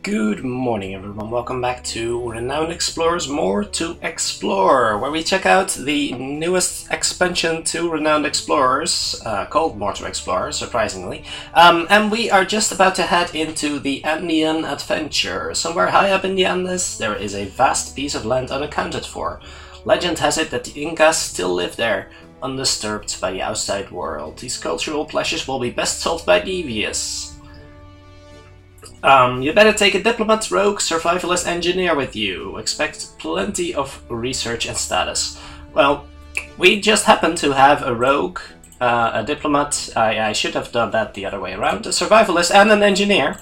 Good morning everyone, welcome back to Renowned Explorers More to Explore, where we check out the newest expansion to Renowned Explorers, called More to Explore, surprisingly. And we are just about to head into the Andean Adventure. Somewhere high up in the Andes, there is a vast piece of land unaccounted for. Legend has it that the Incas still live there, undisturbed by the outside world. These cultural pleasures will be best solved by devious. You better take a diplomat, rogue, survivalist, engineer with you. Expect plenty of research and status. Well, we just happen to have a rogue, a diplomat, I should have done that the other way around, a survivalist and an engineer.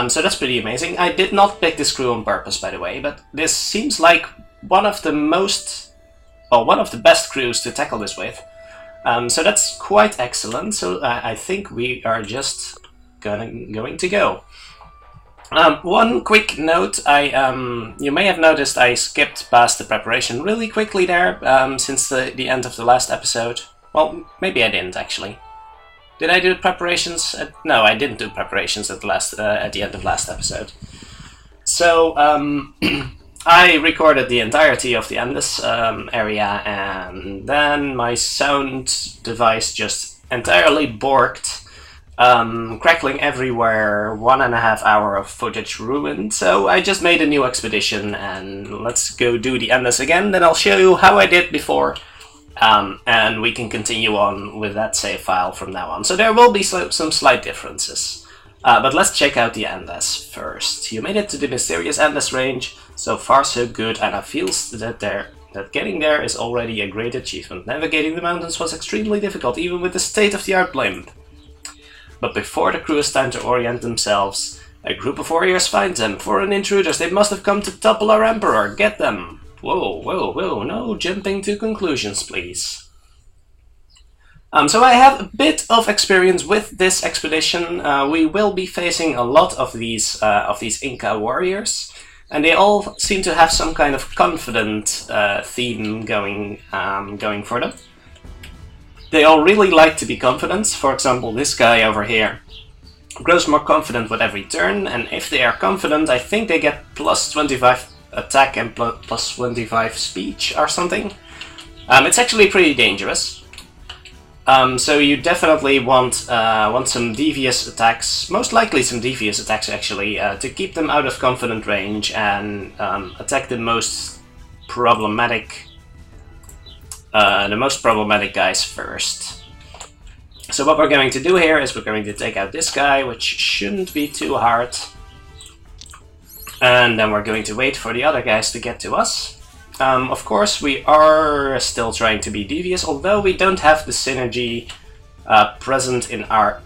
So that's pretty amazing. I did not pick this crew on purpose, by the way, but this seems like one of the best crews to tackle this with. So that's quite excellent, so I think we are just going to go. One quick note, you may have noticed I skipped past the preparation really quickly there, since the end of the last episode. Well, maybe I didn't actually. Did I do preparations? No, I didn't do preparations at the end of last episode. So, I recorded the entirety of the Andes area, and then my sound device just entirely borked. Crackling everywhere, 1.5 hours of footage ruined, so I just made a new expedition and let's go do the Andes again, then I'll show you how I did before, and we can continue on with that save file from now on. So there will be some slight differences, but let's check out the Andes first. You made it to the mysterious Andes range, so far so good, and I feel that getting there is already a great achievement. Navigating the mountains was extremely difficult, even with the state-of-the-art blimp. But before the crew has time to orient themselves, a group of warriors finds them. Foreign intruders, they must have come to topple our emperor. Get them! Whoa, whoa, whoa, no jumping to conclusions, please. So I have a bit of experience with this expedition. We will be facing a lot of these Inca warriors, and they all seem to have some kind of confident theme going for them. They all really like to be confident. For example, this guy over here grows more confident with every turn, and if they are confident, I think they get plus 25 attack and plus 25 speech or something. It's actually pretty dangerous. So you definitely want some devious attacks, most likely some devious attacks actually, to keep them out of confident range and attack the most problematic guys first. So what we're going to do here is we're going to take out this guy, which shouldn't be too hard. And then we're going to wait for the other guys to get to us. Of course, we are still trying to be devious, although we don't have the synergy present in our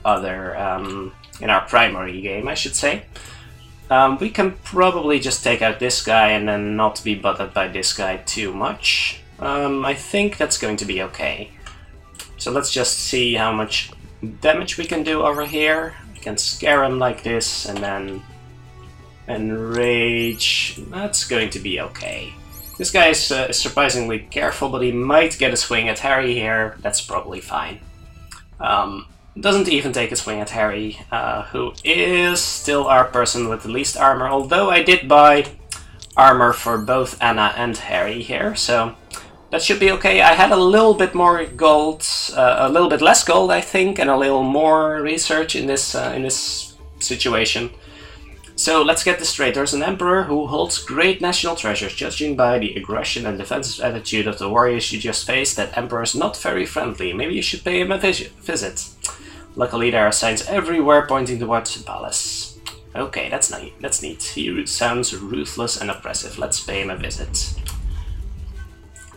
primary game, I should say. We can probably just take out this guy and then not be bothered by this guy too much. I think that's going to be okay. So let's just see how much damage we can do over here. We can scare him like this and then enrage. That's going to be okay. This guy is surprisingly careful, but he might get a swing at Harry here. That's probably fine. Doesn't even take a swing at Harry, who is still our person with the least armor, although I did buy armor for both Anna and Harry here, so that should be okay. I had a little bit more gold, a little bit less gold, I think, and a little more research in this situation. So let's get this straight. There's an emperor who holds great national treasures. Judging by the aggression and defensive attitude of the warriors you just faced, that emperor's not very friendly. Maybe you should pay him a visit. Luckily, there are signs everywhere pointing towards the palace. Okay, that's neat. He sounds ruthless and oppressive. Let's pay him a visit.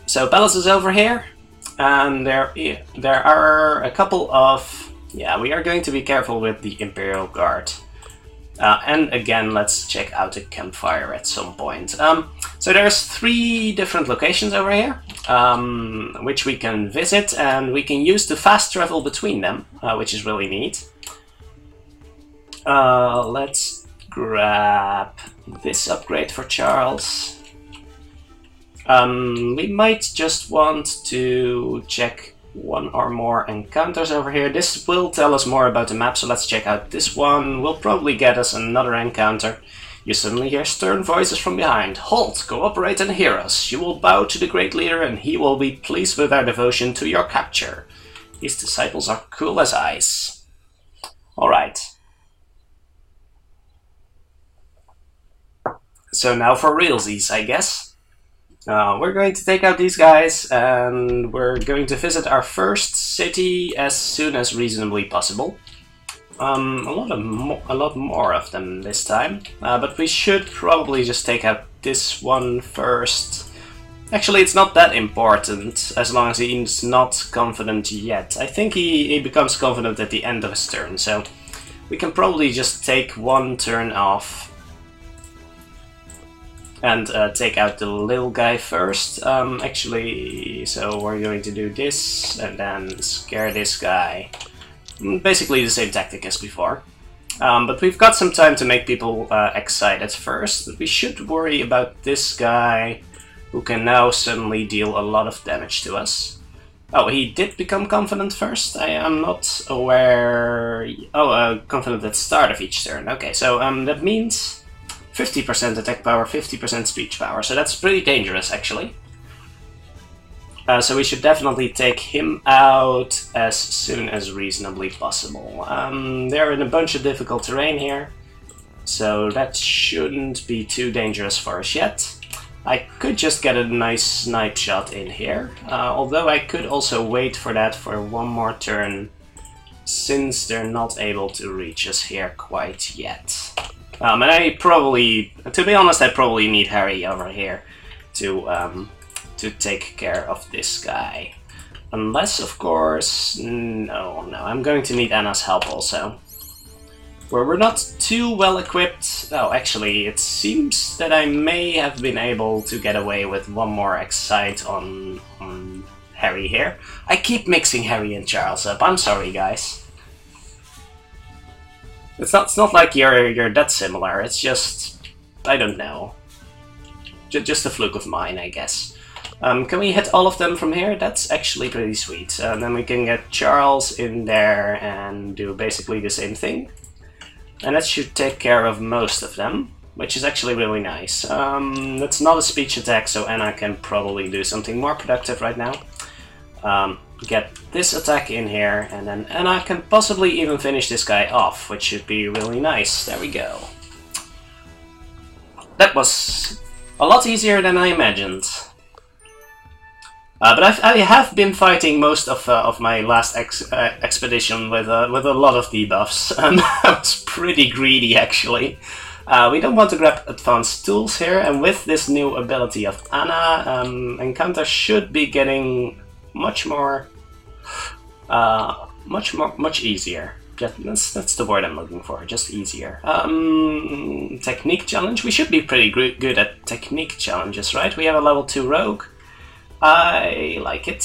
So palace is over here, and there are a couple of... yeah, we are going to be careful with the Imperial Guard. And again, let's check out a campfire at some point. So there's 3 different locations over here, which we can visit, and we can use to fast travel between them, which is really neat. Let's grab this upgrade for Charles. We might just want to check one or more encounters over here. This will tell us more about the map, so let's check out this one. Will probably get us another encounter. You suddenly hear stern voices from behind. Halt! Cooperate and hear us. You will bow to the great leader and he will be pleased with our devotion to your capture. His disciples are cool as ice. Alright. So now for realsies, I guess. We're going to take out these guys and we're going to visit our first city as soon as reasonably possible. A lot more of them this time, but we should probably just take out this one first. Actually, it's not that important as long as he's not confident yet. I think he becomes confident at the end of his turn, so we can probably just take one turn off and take out the little guy first. Actually, so we're going to do this and then scare this guy. Basically the same tactic as before. But we've got some time to make people excited first. We should worry about this guy who can now suddenly deal a lot of damage to us. Oh, he did become confident first? I am not aware... Oh, confident at the start of each turn. Okay, so that means 50% attack power, 50% speech power, so that's pretty dangerous actually. So we should definitely take him out as soon as reasonably possible. They're in a bunch of difficult terrain here, so that shouldn't be too dangerous for us yet. I could just get a nice snipe shot in here, although I could also wait for that for one more turn, since they're not able to reach us here quite yet. And I probably, to be honest, I probably need Harry over here to take care of this guy. Unless, of course, no, I'm going to need Anna's help also. Where we're not too well equipped. Oh, actually, it seems that I may have been able to get away with one more excite on Harry here. I keep mixing Harry and Charles up. I'm sorry, guys. It's not like you're that similar. It's just, I don't know. Just a fluke of mine, I guess. Can we hit all of them from here? That's actually pretty sweet. Then we can get Charles in there and do basically the same thing. And that should take care of most of them, which is actually really nice. That's not a speech attack, so Anna can probably do something more productive right now. Get this attack in here, and then Anna can possibly even finish this guy off, which should be really nice. There we go. That was a lot easier than I imagined. But I have been fighting most of my last expedition with a lot of debuffs. I was pretty greedy, actually. We don't want to grab advanced tools here, and with this new ability of Anna, Encounter should be getting much easier. That's the word I'm looking for, just easier. Technique challenge? We should be pretty good at technique challenges, right? We have a level 2 rogue. I like it.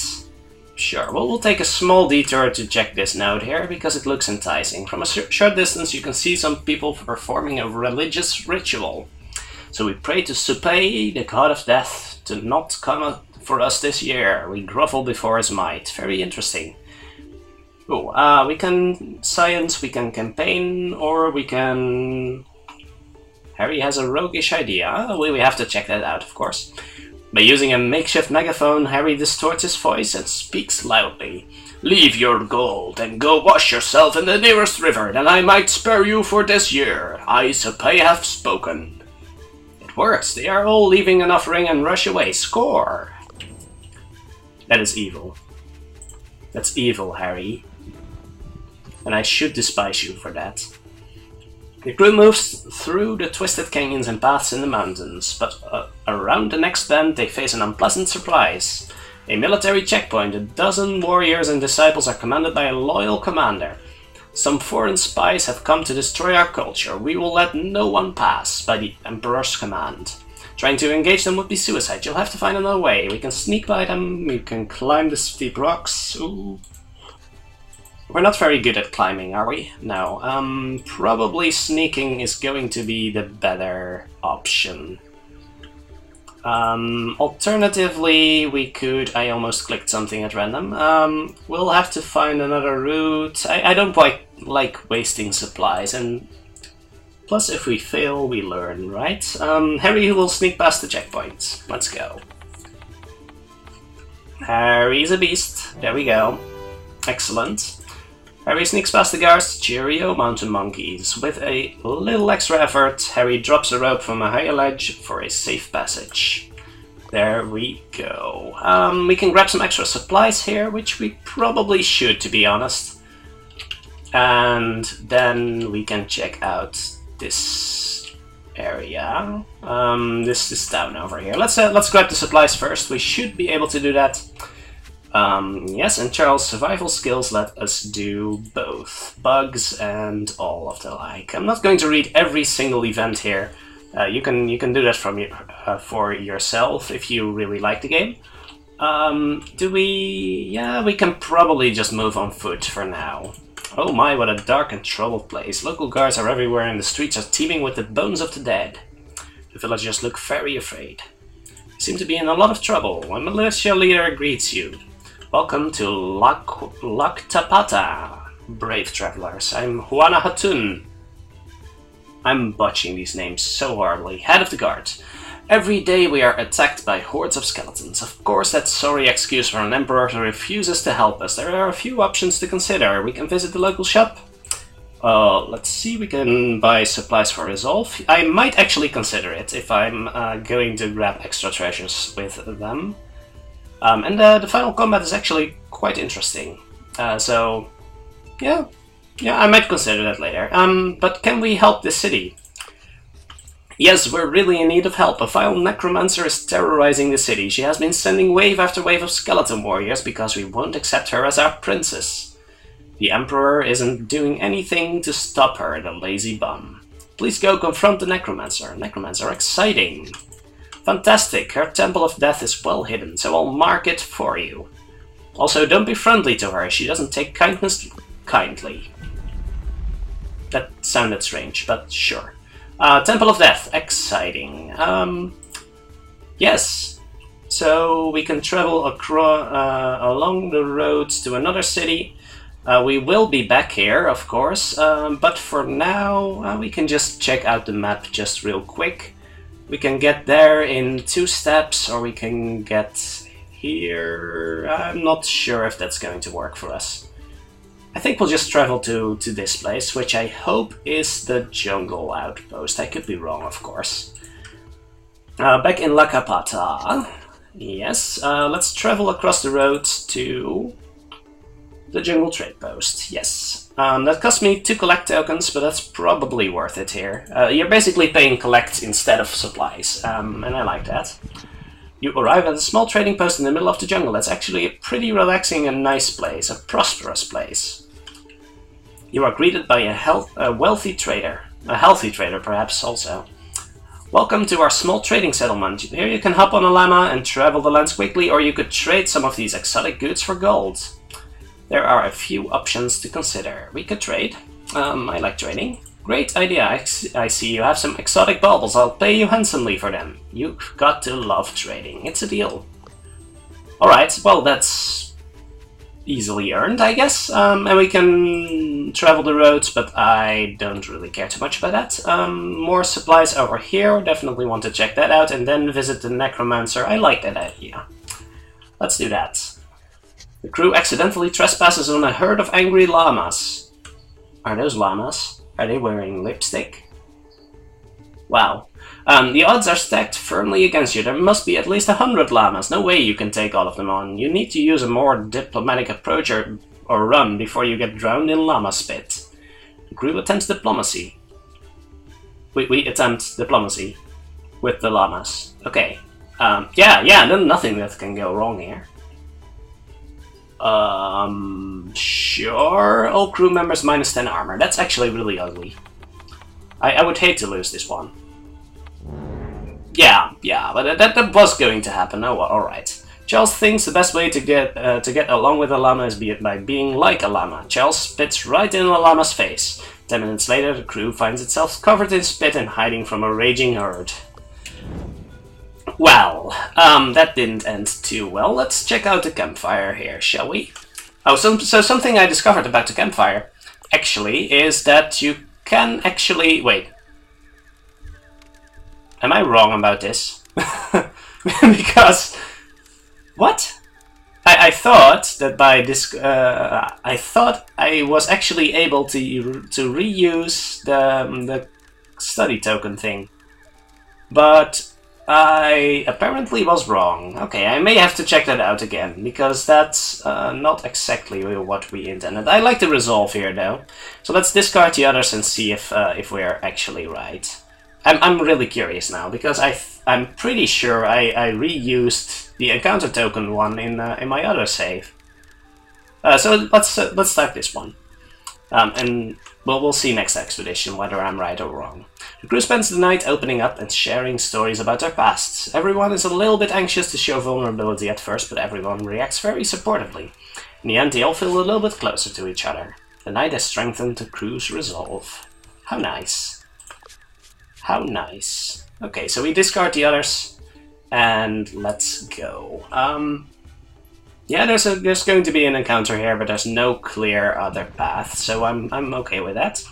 Sure, well, we'll take a small detour to check this node here, because it looks enticing. From a short distance you can see some people performing a religious ritual. So we pray to Supay, the god of death, to not come for us this year. We grovel before his might. Very interesting. Oh, we can science, we can campaign, or we can... Harry has a roguish idea. We have to check that out, of course. By using a makeshift megaphone, Harry distorts his voice and speaks loudly. Leave your gold and go wash yourself in the nearest river, that I might spare you for this year. I, Supay, have spoken. It works. They are all leaving an offering and rush away. Score! That is evil. That's evil, Harry. And I should despise you for that. The crew moves through the twisted canyons and paths in the mountains, but around the next bend they face an unpleasant surprise. A military checkpoint. A dozen warriors and disciples are commanded by a loyal commander. Some foreign spies have come to destroy our culture. We will let no one pass by the Emperor's command. Trying to engage them would be suicide. You'll have to find another way. We can sneak by them, we can climb the steep rocks. Ooh. We're not very good at climbing, are we? No. Probably sneaking is going to be the better option. Alternatively, we could... I almost clicked something at random. We'll have to find another route. I don't quite like wasting supplies, and Plus, if we fail, we learn, right? Harry will sneak past the checkpoint. Let's go. Harry's a beast. There we go. Excellent. Harry sneaks past the guards. Cheerio, mountain monkeys. With a little extra effort, Harry drops a rope from a higher ledge for a safe passage. There we go. We can grab some extra supplies here, which we probably should, to be honest. And then we can check out this area. This town over here. Let's grab the supplies first. We should be able to do that. Yes, and Charles' survival skills let us do both bugs and all of the like. I'm not going to read every single event here. You can do that from for yourself if you really like the game. Do we? Yeah, we can probably just move on foot for now. Oh my, what a dark and troubled place. Local guards are everywhere and the streets are teeming with the bones of the dead. The villagers look very afraid. They seem to be in a lot of trouble. One militia leader greets you. Welcome to Laktapata, brave travelers. I'm Juana Hatun. I'm botching these names so horribly. Head of the guard. Every day we are attacked by hordes of skeletons. Of course, that's sorry excuse for an emperor who refuses to help us. There are a few options to consider. We can visit the local shop. Let's see, we can buy supplies for resolve. I might actually consider it if I'm going to grab extra treasures with them. And the final combat is actually quite interesting. So, yeah, I might consider that later. But can we help this city? Yes, we're really in need of help. A vile Necromancer is terrorizing the city. She has been sending wave after wave of skeleton warriors because we won't accept her as our princess. The Emperor isn't doing anything to stop her, the lazy bum. Please go confront the Necromancer. Necromancer, exciting. Fantastic, her Temple of Death is well hidden, so I'll mark it for you. Also, don't be friendly to her. She doesn't take kindness kindly. That sounded strange, but sure. Temple of Death, exciting. Yes, so we can travel along the road to another city. We will be back here, of course, but for now we can just check out the map just real quick. We can get there in 2 steps, or we can get here. I'm not sure if that's going to work for us. I think we'll just travel to this place, which I hope is the jungle outpost. I could be wrong, of course. Back in Lakapata. Yes, let's travel across the road to the jungle trade post. Yes. That cost me 2 collect tokens, but that's probably worth it here. You're basically paying collect instead of supplies, and I like that. You arrive at a small trading post in the middle of the jungle. That's actually a pretty relaxing and nice place, a prosperous place. You are greeted by a wealthy trader. A healthy trader, perhaps, also. Welcome to our small trading settlement. Here you can hop on a llama and travel the lands quickly, or you could trade some of these exotic goods for gold. There are a few options to consider. We could trade. I like trading. Great idea. I see you have some exotic baubles. I'll pay you handsomely for them. You've got to love trading. It's a deal. Alright, well, that's easily earned, I guess. And we can travel the roads, but I don't really care too much about that. More supplies over here. Definitely want to check that out. And then visit the Necromancer. I like that idea. Let's do that. The crew accidentally trespasses on a herd of angry llamas. Are those llamas? Are they wearing lipstick? Wow. The odds are stacked firmly against you. There must be at least 100 llamas. No way you can take all of them on. You need to use a more diplomatic approach or run before you get drowned in llama spit. The crew attempts diplomacy. We attempt diplomacy with the llamas. Okay. Yeah, then nothing that can go wrong here. Sure. All crew members minus 10 armor. That's actually really ugly. I would hate to lose this one. Yeah, but that was going to happen. Oh, alright. Charles thinks the best way to get along with a llama is by being like a llama. Charles spits right in a llama's face. 10 minutes later, the crew finds itself covered in spit and hiding from a raging herd. Well, that didn't end too well. Let's check out the campfire here, shall we? Oh, so something I discovered about the campfire, actually, is that you can actually... Wait, Am I wrong about this? Because... What? I thought that by this... I thought I was actually able to reuse the study token thing. But I apparently was wrong. Okay, I may have to check that out again, because that's not exactly what we intended. I like the resolve here, though. So let's discard the others and see if we're actually right. I'm really curious now, because I'm pretty sure I reused the encounter token one in my other save. So let's type this one, and we'll see next expedition whether I'm right or wrong. The crew spends the night opening up and sharing stories about their pasts. Everyone is a little bit anxious to show vulnerability at first, but everyone reacts very supportively. In the end, they all feel a little bit closer to each other. The night has strengthened the crew's resolve. How nice. How nice. Okay, so we discard the others, and let's go. Yeah, there's going to be an encounter here, but there's no clear other path, so I'm okay with that.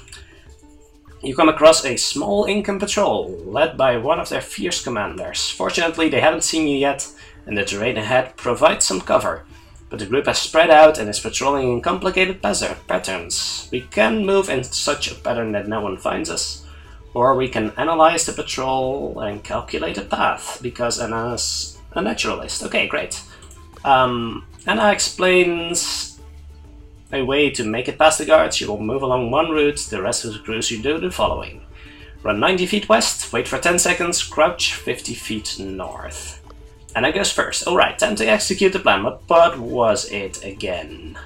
You come across a small Incan patrol, led by one of their fierce commanders. Fortunately, they haven't seen you yet, and the terrain ahead provides some cover. But the group has spread out and is patrolling in complicated patterns. We can move in such a pattern that no one finds us, or we can analyze the patrol and calculate a path, because Anna's a naturalist. Okay, great. Anna explains a way to make it past the guards. You will move along one route, the rest of the crew should do the following. Run 90 feet west, wait for 10 seconds, crouch 50 feet north. Anna goes first. Alright, time to execute the plan. What was it again?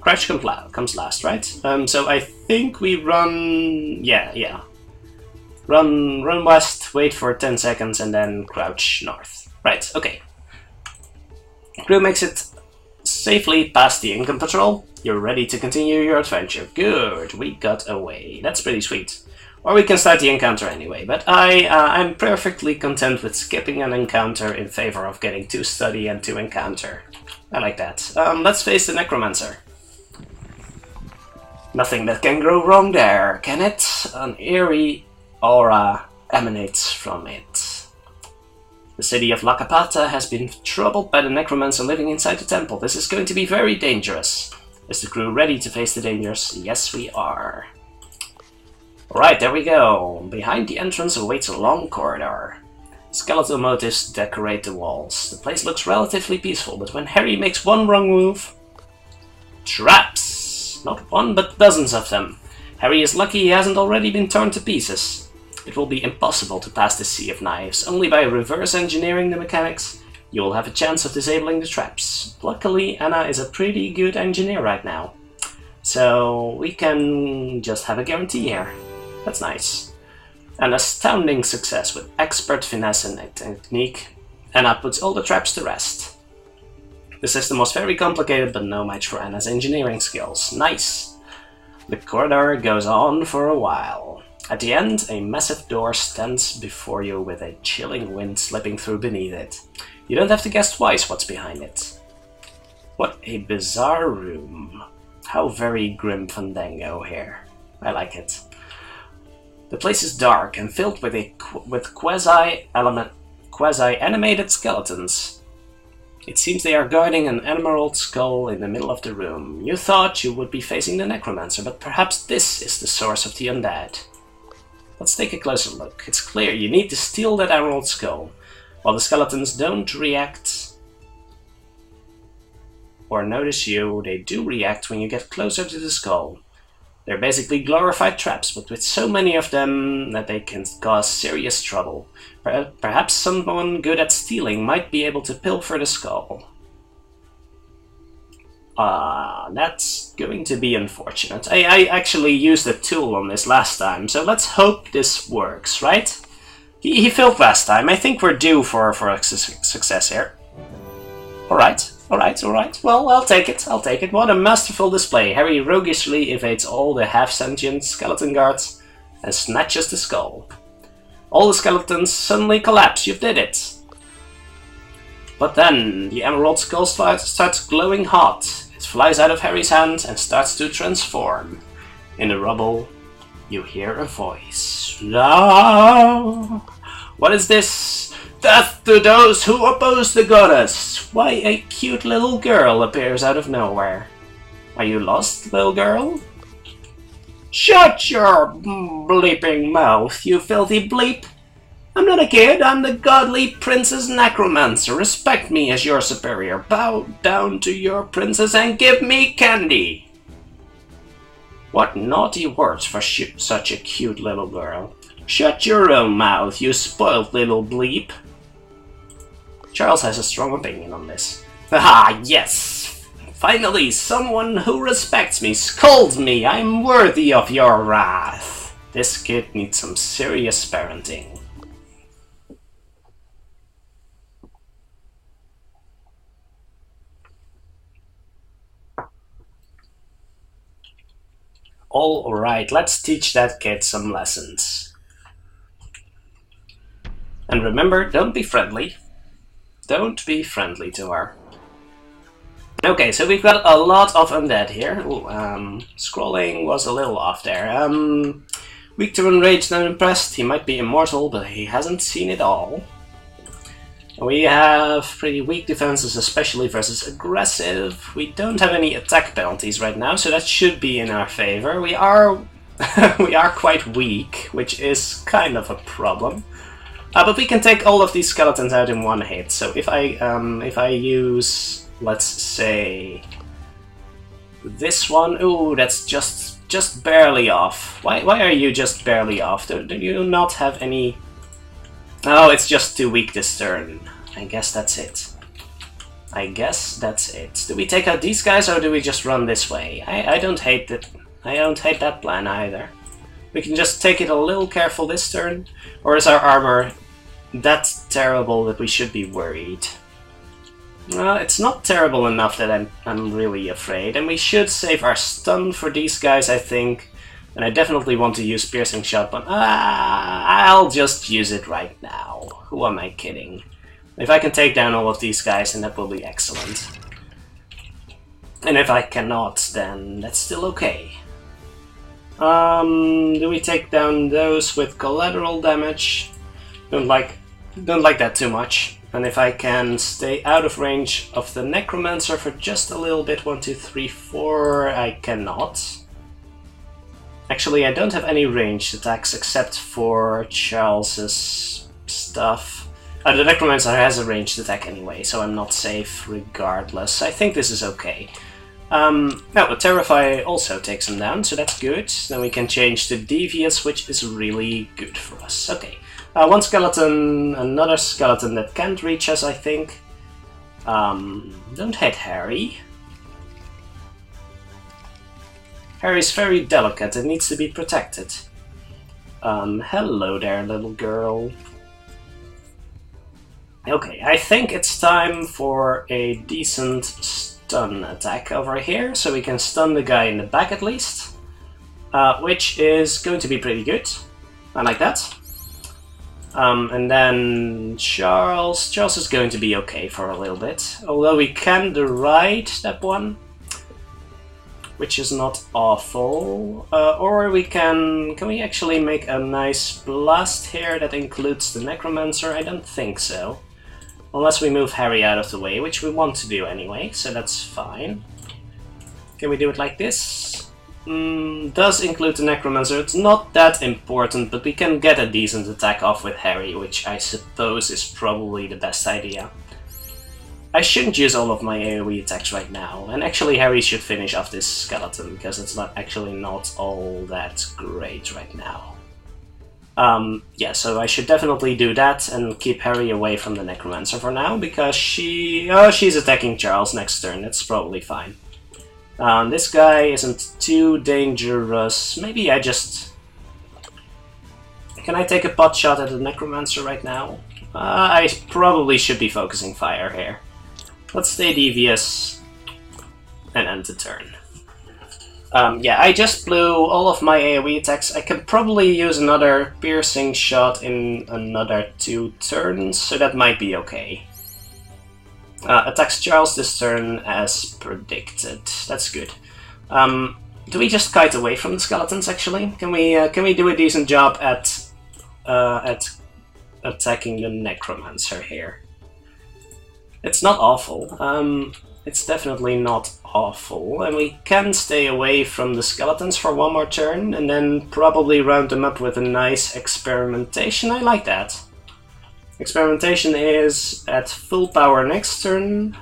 Crouch comes last, right? So I think we run... Yeah. Run west, wait for 10 seconds, and then crouch north. Right, okay. Crew makes it safely past the Incan patrol. You're ready to continue your adventure. Good, we got away. That's pretty sweet. Or we can start the encounter anyway, but I'm perfectly content with skipping an encounter in favor of getting to study and to encounter. I like that. Let's face the Necromancer. Nothing that can go wrong there, can it? An eerie aura emanates from it. The city of La Capata has been troubled by the Necromancer living inside the temple. This is going to be very dangerous. Is the crew ready to face the dangers? Yes, we are. Alright, there we go. Behind the entrance awaits a long corridor. Skeletal motifs decorate the walls. The place looks relatively peaceful, but when Harry makes one wrong move... Traps! Not one, but dozens of them. Harry is lucky he hasn't already been torn to pieces. It will be impossible to pass the Sea of Knives. Only by reverse engineering the mechanics, you will have a chance of disabling the traps. Luckily, Anna is a pretty good engineer right now. So we can just have a guarantee here. That's nice. An astounding success with expert finesse and technique. Anna puts all the traps to rest. The system was very complicated, but no match for Anna's engineering skills. Nice! The corridor goes on for a while. At the end, a massive door stands before you with a chilling wind slipping through beneath it. You don't have to guess twice what's behind it. What a bizarre room. How very grim Fandango here. I like it. The place is dark and filled with quasi-animated skeletons. It seems they are guarding an emerald skull in the middle of the room. You thought you would be facing the Necromancer, but perhaps this is the source of the undead. Let's take a closer look. It's clear you need to steal that emerald skull. While the skeletons don't react or notice you, they do react when you get closer to the skull. They're basically glorified traps, but with so many of them that they can cause serious trouble. Perhaps someone good at stealing might be able to pilfer the skull. That's going to be unfortunate. I actually used a tool on this last time, so let's hope this works, right? He failed last time. I think we're due for a success here. Alright. Well, I'll take it. What a masterful display. Harry roguishly evades all the half-sentient skeleton guards and snatches the skull. All the skeletons suddenly collapse. You did it. But then, the emerald skull starts glowing hot. It flies out of Harry's hand and starts to transform. In the rubble, you hear a voice. "Ah! What is this? Death to those who oppose the goddess!" Why, a cute little girl appears out of nowhere. "Are you lost, little girl?" "Shut your bleeping mouth, you filthy bleep! I'm not a kid, I'm the godly Princess Necromancer. Respect me as your superior. Bow down to your princess and give me candy." What naughty words for such a cute little girl. "Shut your own mouth, you spoiled little bleep." Charles has a strong opinion on this. "Ah, yes! Finally, someone who respects me scolds me. I'm worthy of your wrath." This kid needs some serious parenting. Alright, let's teach that kid some lessons. And remember, don't be friendly. Don't be friendly to her. Okay, so we've got a lot of undead here. Ooh, scrolling was a little off there. Weak to enraged and impressed. He might be immortal, but he hasn't seen it all. We have pretty weak defenses, especially versus aggressive. We don't have any attack penalties right now, so that should be in our favor. We are we are quite weak, which is kind of a problem. But we can take all of these skeletons out in one hit. So if I use, let's say, this one, ooh, that's just barely off. Why are you just barely off? Do you not have any? Oh, it's just too weak this turn. I guess that's it. I guess that's it. Do we take out these guys or do we just run this way? I don't hate that. I don't hate that plan either. We can just take it a little careful this turn. Or is our armor that terrible that we should be worried? It's not terrible enough that I'm really afraid. And we should save our stun for these guys, I think. And I definitely want to use Piercing Shot, but I'll just use it right now. Who am I kidding? If I can take down all of these guys, then that will be excellent. And if I cannot, then that's still okay. Do we take down those with collateral damage? Don't like that too much. And if I can stay out of range of the Necromancer for just a little bit, 1, 2, 3, 4, I cannot. Actually, I don't have any ranged attacks except for Charles's stuff. The Necromancer has a ranged attack anyway, so I'm not safe regardless. I think this is okay. No, but Terrify also takes him down, so that's good. Then we can change to Devious, which is really good for us. Okay, one skeleton, another skeleton that can't reach us, I think. Don't hit Harry. Harry's very delicate and needs to be protected. Hello there, little girl. Okay, I think it's time for a decent stun attack over here, so we can stun the guy in the back at least. Which is going to be pretty good. I like that. And then Charles is going to be okay for a little bit. Although we can deride that one, which is not awful. Or we can we actually make a nice blast here that includes the Necromancer? I don't think so. Unless we move Harry out of the way, which we want to do anyway, so that's fine. Can we do it like this? Does include the Necromancer. It's not that important, but we can get a decent attack off with Harry, which I suppose is probably the best idea. I shouldn't use all of my AoE attacks right now, and actually Harry should finish off this skeleton, because it's not all that great right now. Yeah, so I should definitely do that and keep Harry away from the Necromancer for now, because she's attacking Charles next turn, it's probably fine. This guy isn't too dangerous. Maybe I just... Can I take a pot shot at the Necromancer right now? I probably should be focusing fire here. Let's stay devious and end the turn. Yeah, I just blew all of my AoE attacks. I can probably use another piercing shot in another 2 turns, so that might be okay. Attacks Charles this turn as predicted. That's good. Do we just kite away from the skeletons, actually? Can we do a decent job at attacking the Necromancer here? It's not awful. It's definitely not awful, and we can stay away from the skeletons for one more turn, and then probably round them up with a nice experimentation. I like that. Experimentation is at full power next turn.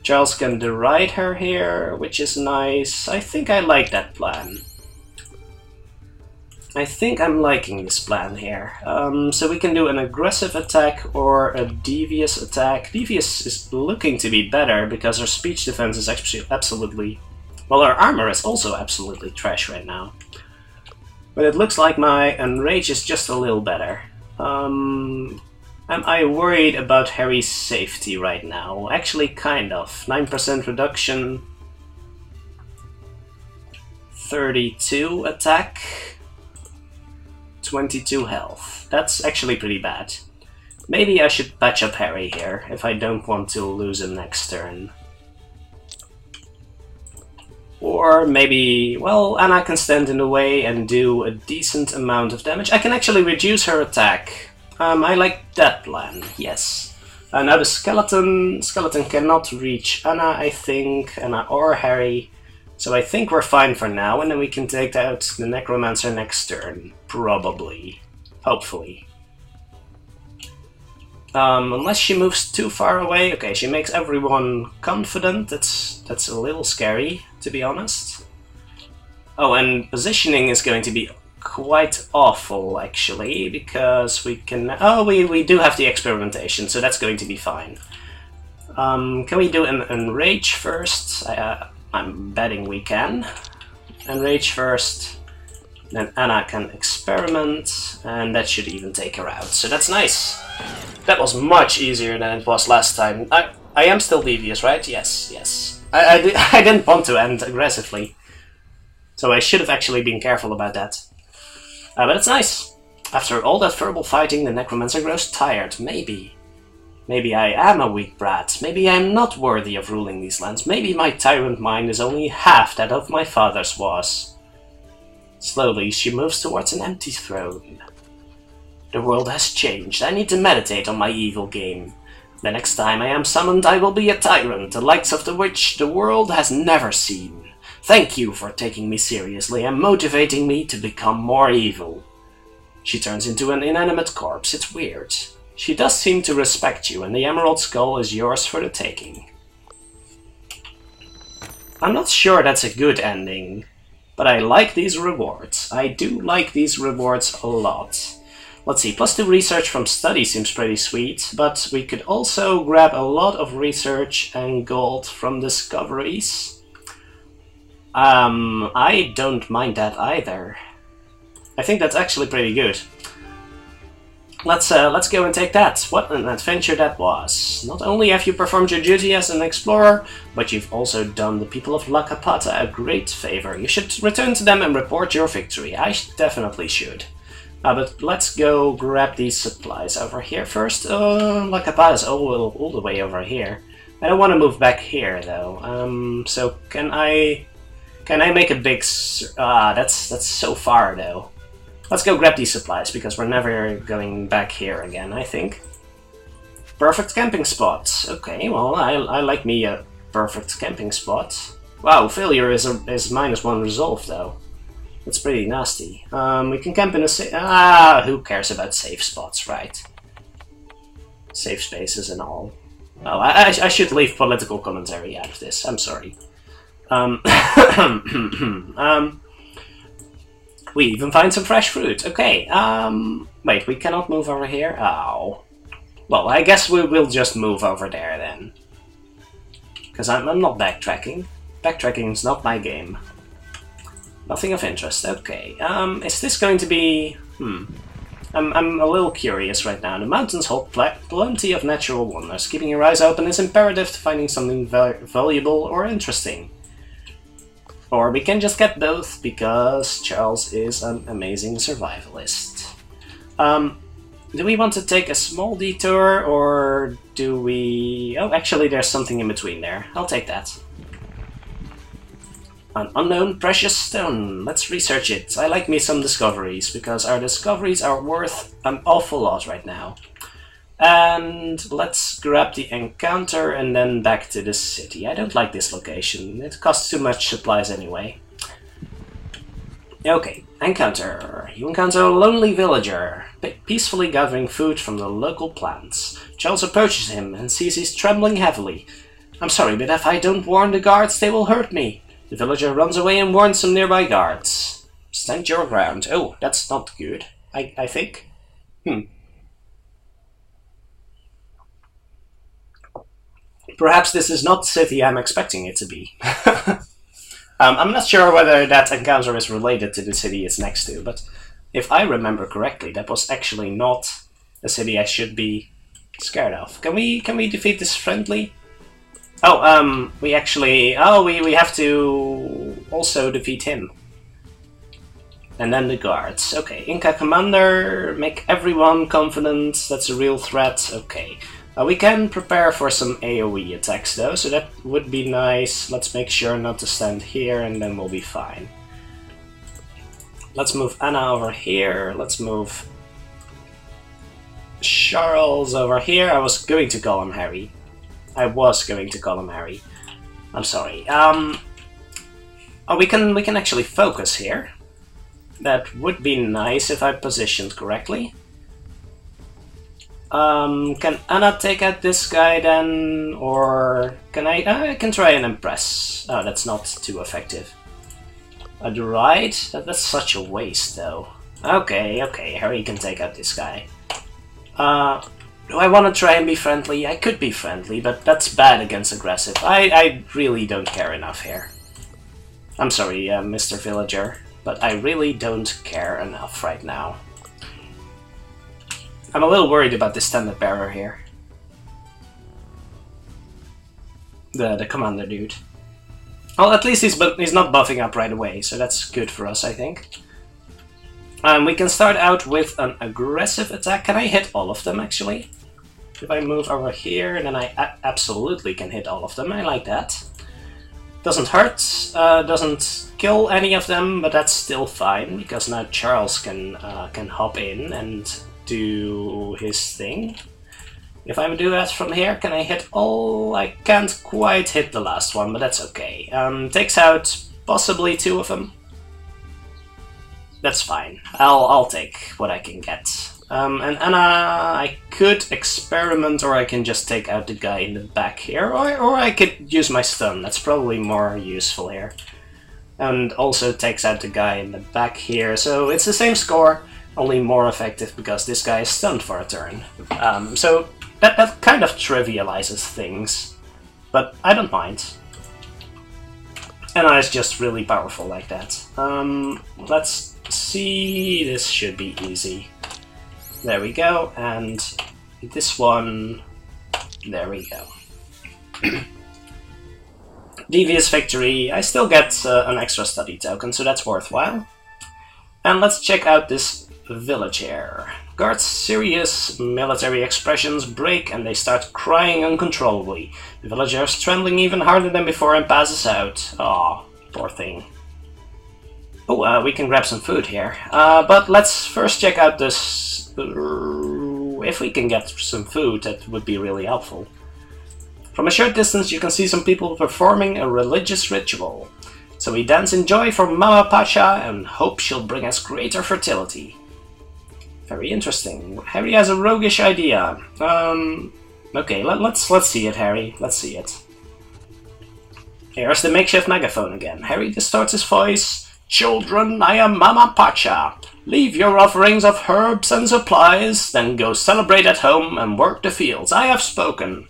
Charles can deride her here, which is nice. I think I like that plan. I think I'm liking this plan here. So we can do an aggressive attack or a devious attack. Devious is looking to be better because our speech defense is actually absolutely... Well, our armor is also absolutely trash right now. But it looks like my enrage is just a little better. Am I worried about Harry's safety right now? Actually, kind of. 9% reduction. 32 attack. 22 health. That's actually pretty bad. Maybe I should patch up Harry here, if I don't want to lose him next turn. Or maybe, well, Anna can stand in the way and do a decent amount of damage. I can actually reduce her attack. I like that plan, yes. Now the skeleton cannot reach Anna, I think, Anna or Harry. So I think we're fine for now, and then we can take out the Necromancer next turn. Probably. Hopefully. Unless she moves too far away. Okay, she makes everyone confident. That's a little scary, to be honest. Oh, and positioning is going to be quite awful, actually, because we can... Oh, we do have the experimentation, so that's going to be fine. Can we do an enrage first? I'm betting we can. Enrage first, then Anna can experiment, and that should even take her out, so that's nice. That was much easier than it was last time. I am still devious, right? Yes. I didn't want to end aggressively, so I should have actually been careful about that. But it's nice. After all that verbal fighting, the Necromancer grows tired. Maybe I am a weak brat. Maybe I am not worthy of ruling these lands. Maybe my tyrant mind is only half that of my father's was. Slowly, she moves towards an empty throne. The world has changed. I need to meditate on my evil game. The next time I am summoned, I will be a tyrant, the likes of which the world has never seen. Thank you for taking me seriously and motivating me to become more evil. She turns into an inanimate corpse. It's weird. She does seem to respect you, and the Emerald Skull is yours for the taking. I'm not sure that's a good ending, but I like these rewards. I do like these rewards a lot. Let's see, +2 research from study seems pretty sweet, but we could also grab a lot of research and gold from discoveries. I don't mind that either. I think that's actually pretty good. Let's go and take that. What an adventure that was. Not only have you performed your duty as an explorer, but you've also done the people of La Capata a great favor. You should return to them and report your victory. I definitely should. But let's go grab these supplies over here first. La Capata is all the way over here. I don't want to move back here though. So can I make a big... that's so far though. Let's go grab these supplies, because we're never going back here again, I think. Perfect camping spot. Okay, well, I like me a perfect camping spot. Wow, failure is -1 resolve, though. That's pretty nasty. We can camp in a who cares about safe spots, right? Safe spaces and all. Oh, I should leave political commentary out of this. I'm sorry. We even find some fresh fruit. Okay, wait, we cannot move over here? Oh. Well, I guess we will just move over there then. Because I'm not backtracking. Backtracking is not my game. Nothing of interest. Okay, is this going to be... I'm a little curious right now. The mountains hold plenty of natural wonders. Keeping your eyes open is imperative to finding something valuable or interesting. Or we can just get both, because Charles is an amazing survivalist. Do we want to take a small detour, or do we... Oh, actually there's something in between there. I'll take that. An unknown precious stone. Let's research it. I like me some discoveries, because our discoveries are worth an awful lot right now. And let's grab the encounter and then back to the city. I don't like this location. It costs too much supplies anyway. Okay, encounter. You encounter a lonely villager, peacefully gathering food from the local plants. Charles approaches him and sees he's trembling heavily. I'm sorry, but if I don't warn the guards, they will hurt me. The villager runs away and warns some nearby guards. Stand your ground. Oh, that's not good, I think. Perhaps this is not the city I'm expecting it to be. I'm not sure whether that encounter is related to the city it's next to, but if I remember correctly, that was actually not a city I should be scared of. Can we defeat this friendly? Oh, we actually... Oh, we have to also defeat him. And then the guards. Okay, Inca commander, make everyone confident, that's a real threat. Okay. We can prepare for some AoE attacks though, so that would be nice. Let's make sure not to stand here and then we'll be fine. Let's move Anna over here. Let's move Charles over here. I was going to call him Harry. I'm sorry. Oh, we can actually focus here. That would be nice if I positioned correctly. Can Anna take out this guy then, or can I can try and impress. Oh, that's not too effective. A druid? That's such a waste though. Okay, Harry can take out this guy. Do I want to try and be friendly? I could be friendly, but that's bad against aggressive. I really don't care enough here. I'm sorry, Mr. Villager, but I really don't care enough right now. I'm a little worried about this standard bearer here. The commander dude. Well, at least he's not buffing up right away, so that's good for us, I think. We can start out with an aggressive attack. Can I hit all of them, actually? If I move over here, then I absolutely can hit all of them. I like that. Doesn't hurt, doesn't kill any of them, but that's still fine, because now Charles can hop in and do his thing. If I do that from here, can I hit all? I can't quite hit the last one, but that's okay. Takes out possibly 2 of them. That's fine. I'll take what I can get. And Anna, I could experiment, or I can just take out the guy in the back here, or I could use my stun. That's probably more useful here. And also takes out the guy in the back here, so it's the same score, only more effective because this guy is stunned for a turn. So that kind of trivializes things, but I don't mind. Anna is just really powerful like that. Let's see, this should be easy. There we go, and this one, there we go. Devious victory. I still get an extra study token, so that's worthwhile. And let's check out this village here. Guards' serious military expressions break and they start crying uncontrollably. The villager is trembling even harder than before and passes out. Aw, poor thing. Oh, we can grab some food here. But let's first check out this... if we can get some food, that would be really helpful. From a short distance you can see some people performing a religious ritual. So we dance in joy for Mama Pacha and hope she'll bring us greater fertility. Very interesting. Harry has a roguish idea. Okay, let's see it, Harry. Let's see it. Here's the makeshift megaphone again. Harry distorts his voice. Children, I am Mama Pacha. Leave your offerings of herbs and supplies, then go celebrate at home and work the fields. I have spoken.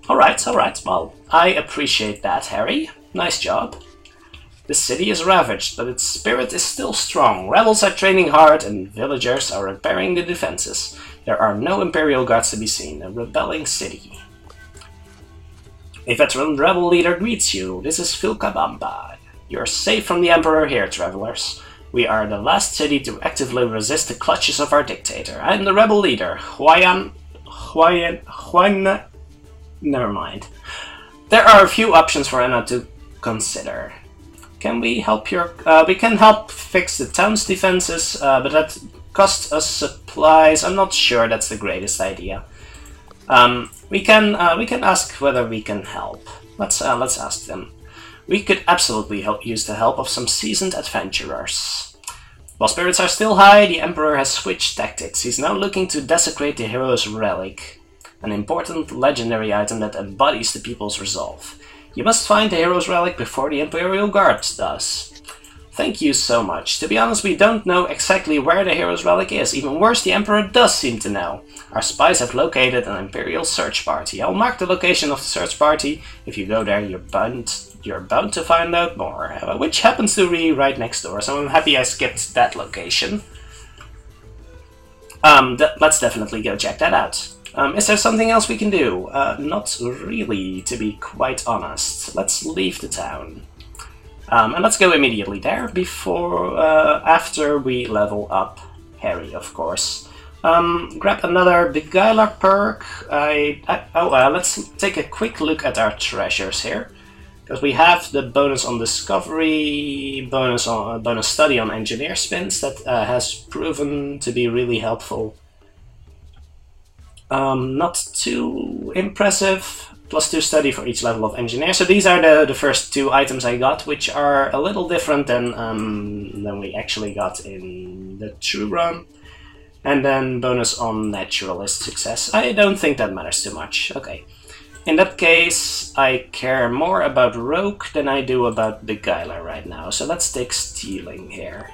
Alright, well, I appreciate that, Harry. Nice job. The city is ravaged, but its spirit is still strong. Rebels are training hard, and villagers are repairing the defenses. There are no Imperial guards to be seen. A rebelling city. A veteran rebel leader greets you. This is Vilcabamba. You're safe from the Emperor here, travelers. We are the last city to actively resist the clutches of our dictator. I am the rebel leader, Juan... Never mind. There are a few options for Anna to consider. Can we help your... we can help fix the town's defenses, but that costs us supplies. I'm not sure that's the greatest idea. We can ask whether we can help. Let's ask them. We could absolutely use the help of some seasoned adventurers. While spirits are still high, the Emperor has switched tactics. He's now looking to desecrate the hero's relic, an important legendary item that embodies the people's resolve. You must find the hero's relic before the Imperial Guard does. Thank you so much. To be honest, we don't know exactly where the hero's relic is. Even worse, the Emperor does seem to know. Our spies have located an Imperial search party. I'll mark the location of the search party. If you go there, you're bound to find out more, which happens to be right next door, so I'm happy I skipped that location. Let's definitely go check that out. Is there something else we can do? Not really, to be quite honest. Let's leave the town. And let's go immediately there, after we level up Harry, of course. Grab another Beguiler perk. Let's take a quick look at our treasures here. Because we have the bonus on discovery, bonus study on engineer spins that has proven to be really helpful. Not too impressive. +2 study for each level of engineer. So these are the first 2 items I got, which are a little different than we actually got in the true run. And then bonus on naturalist success. I don't think that matters too much. Okay. In that case, I care more about Rogue than I do about Beguiler right now, so let's take Stealing here.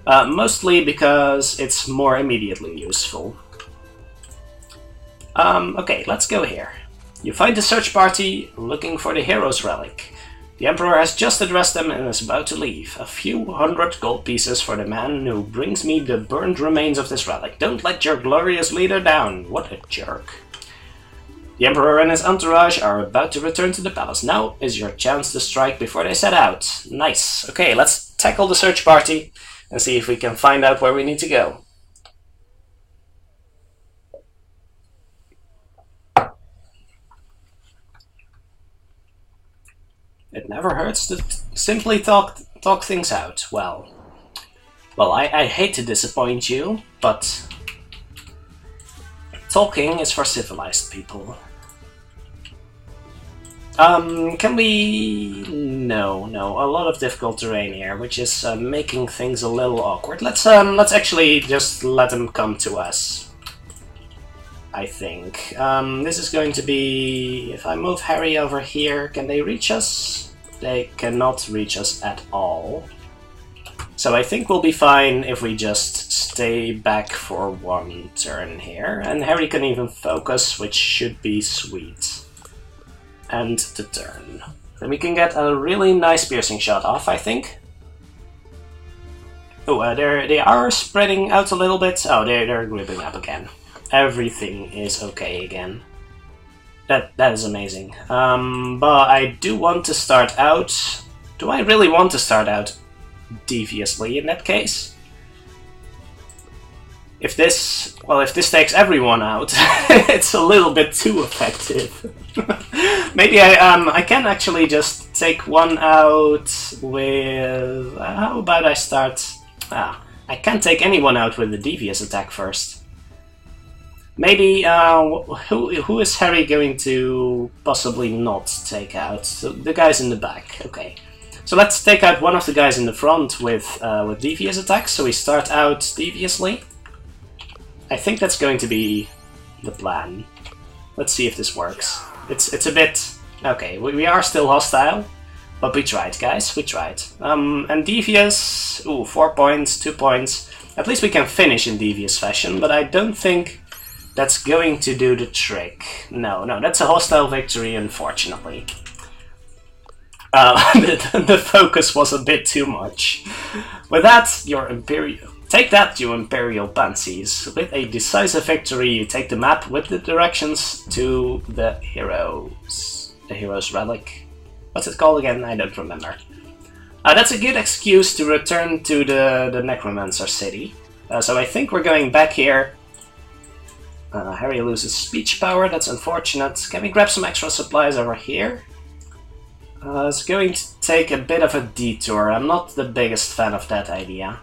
Mostly because it's more immediately useful. Okay, let's go here. You find the search party looking for the hero's relic. The Emperor has just addressed them and is about to leave. A few 100 gold pieces for the man who brings me the burned remains of this relic. Don't let your glorious leader down. What a jerk. The Emperor and his entourage are about to return to the palace. Now is your chance to strike before they set out. Nice. Okay, let's tackle the search party and see if we can find out where we need to go. It never hurts to simply talk things out. Well, I hate to disappoint you, but talking is for civilized people. Can we... No, a lot of difficult terrain here, which is making things a little awkward. Let's actually just let them come to us. I think. This is going to be... If I move Harry over here, can they reach us? They cannot reach us at all. So I think we'll be fine if we just stay back for 1 turn here. And Harry can even focus, which should be sweet. And the turn. Then we can get a really nice piercing shot off, I think. Oh, they are spreading out a little bit. Oh, they're gripping up again. Everything is okay again. That is amazing. But I do want to start out... Do I really want to start out deviously in that case? If this takes everyone out, it's a little bit too effective. Maybe I can actually just take one out with... how about I start... I can't take anyone out with the devious attack first. Maybe, who is Harry going to possibly not take out? So the guys in the back, okay. So let's take out one of the guys in the front with devious attacks, so we start out deviously. I think that's going to be the plan. Let's see if this works. It's a bit... Okay, we are still hostile, but we tried, guys, we tried. And devious... Ooh, 4 points, 2 points. At least we can finish in devious fashion, but I don't think... That's going to do the trick. No, that's a hostile victory, unfortunately. The focus was a bit too much. With that, your Imperial... Take that, you Imperial Pansies. With a decisive victory, you take the map with the directions to the heroes. The hero's relic. What's it called again? I don't remember. That's a good excuse to return to the Necromancer city. So I think we're going back here. Harry loses speech power, that's unfortunate. Can we grab some extra supplies over here? It's going to take a bit of a detour. I'm not the biggest fan of that idea.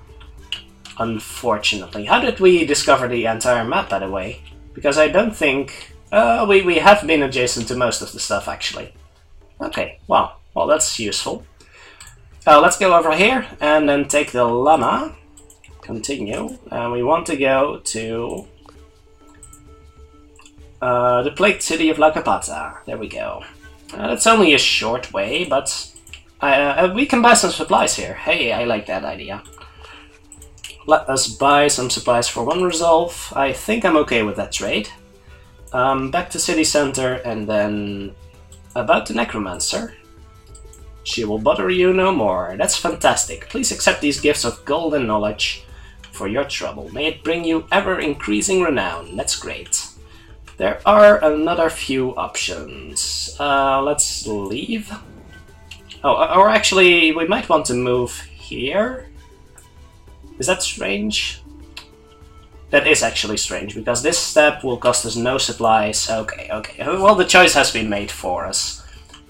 Unfortunately. How did we discover the entire map, by the way? Because I don't think... we have been adjacent to most of the stuff, actually. Okay, well, that's useful. Let's go over here, and then take the llama. Continue. And we want to go to... the plagued city of La Capata. There we go. It's only a short way, but we can buy some supplies here. Hey, I like that idea. Let us buy some supplies for one resolve. I think I'm okay with that trade. Back to city center, and then about the Necromancer. She will bother you no more. That's fantastic. Please accept these gifts of gold and knowledge for your trouble. May it bring you ever-increasing renown. That's great. There are another few options. Let's leave. Oh, or actually, we might want to move here. Is that strange? That is actually strange, because this step will cost us no supplies. Okay. Well, the choice has been made for us.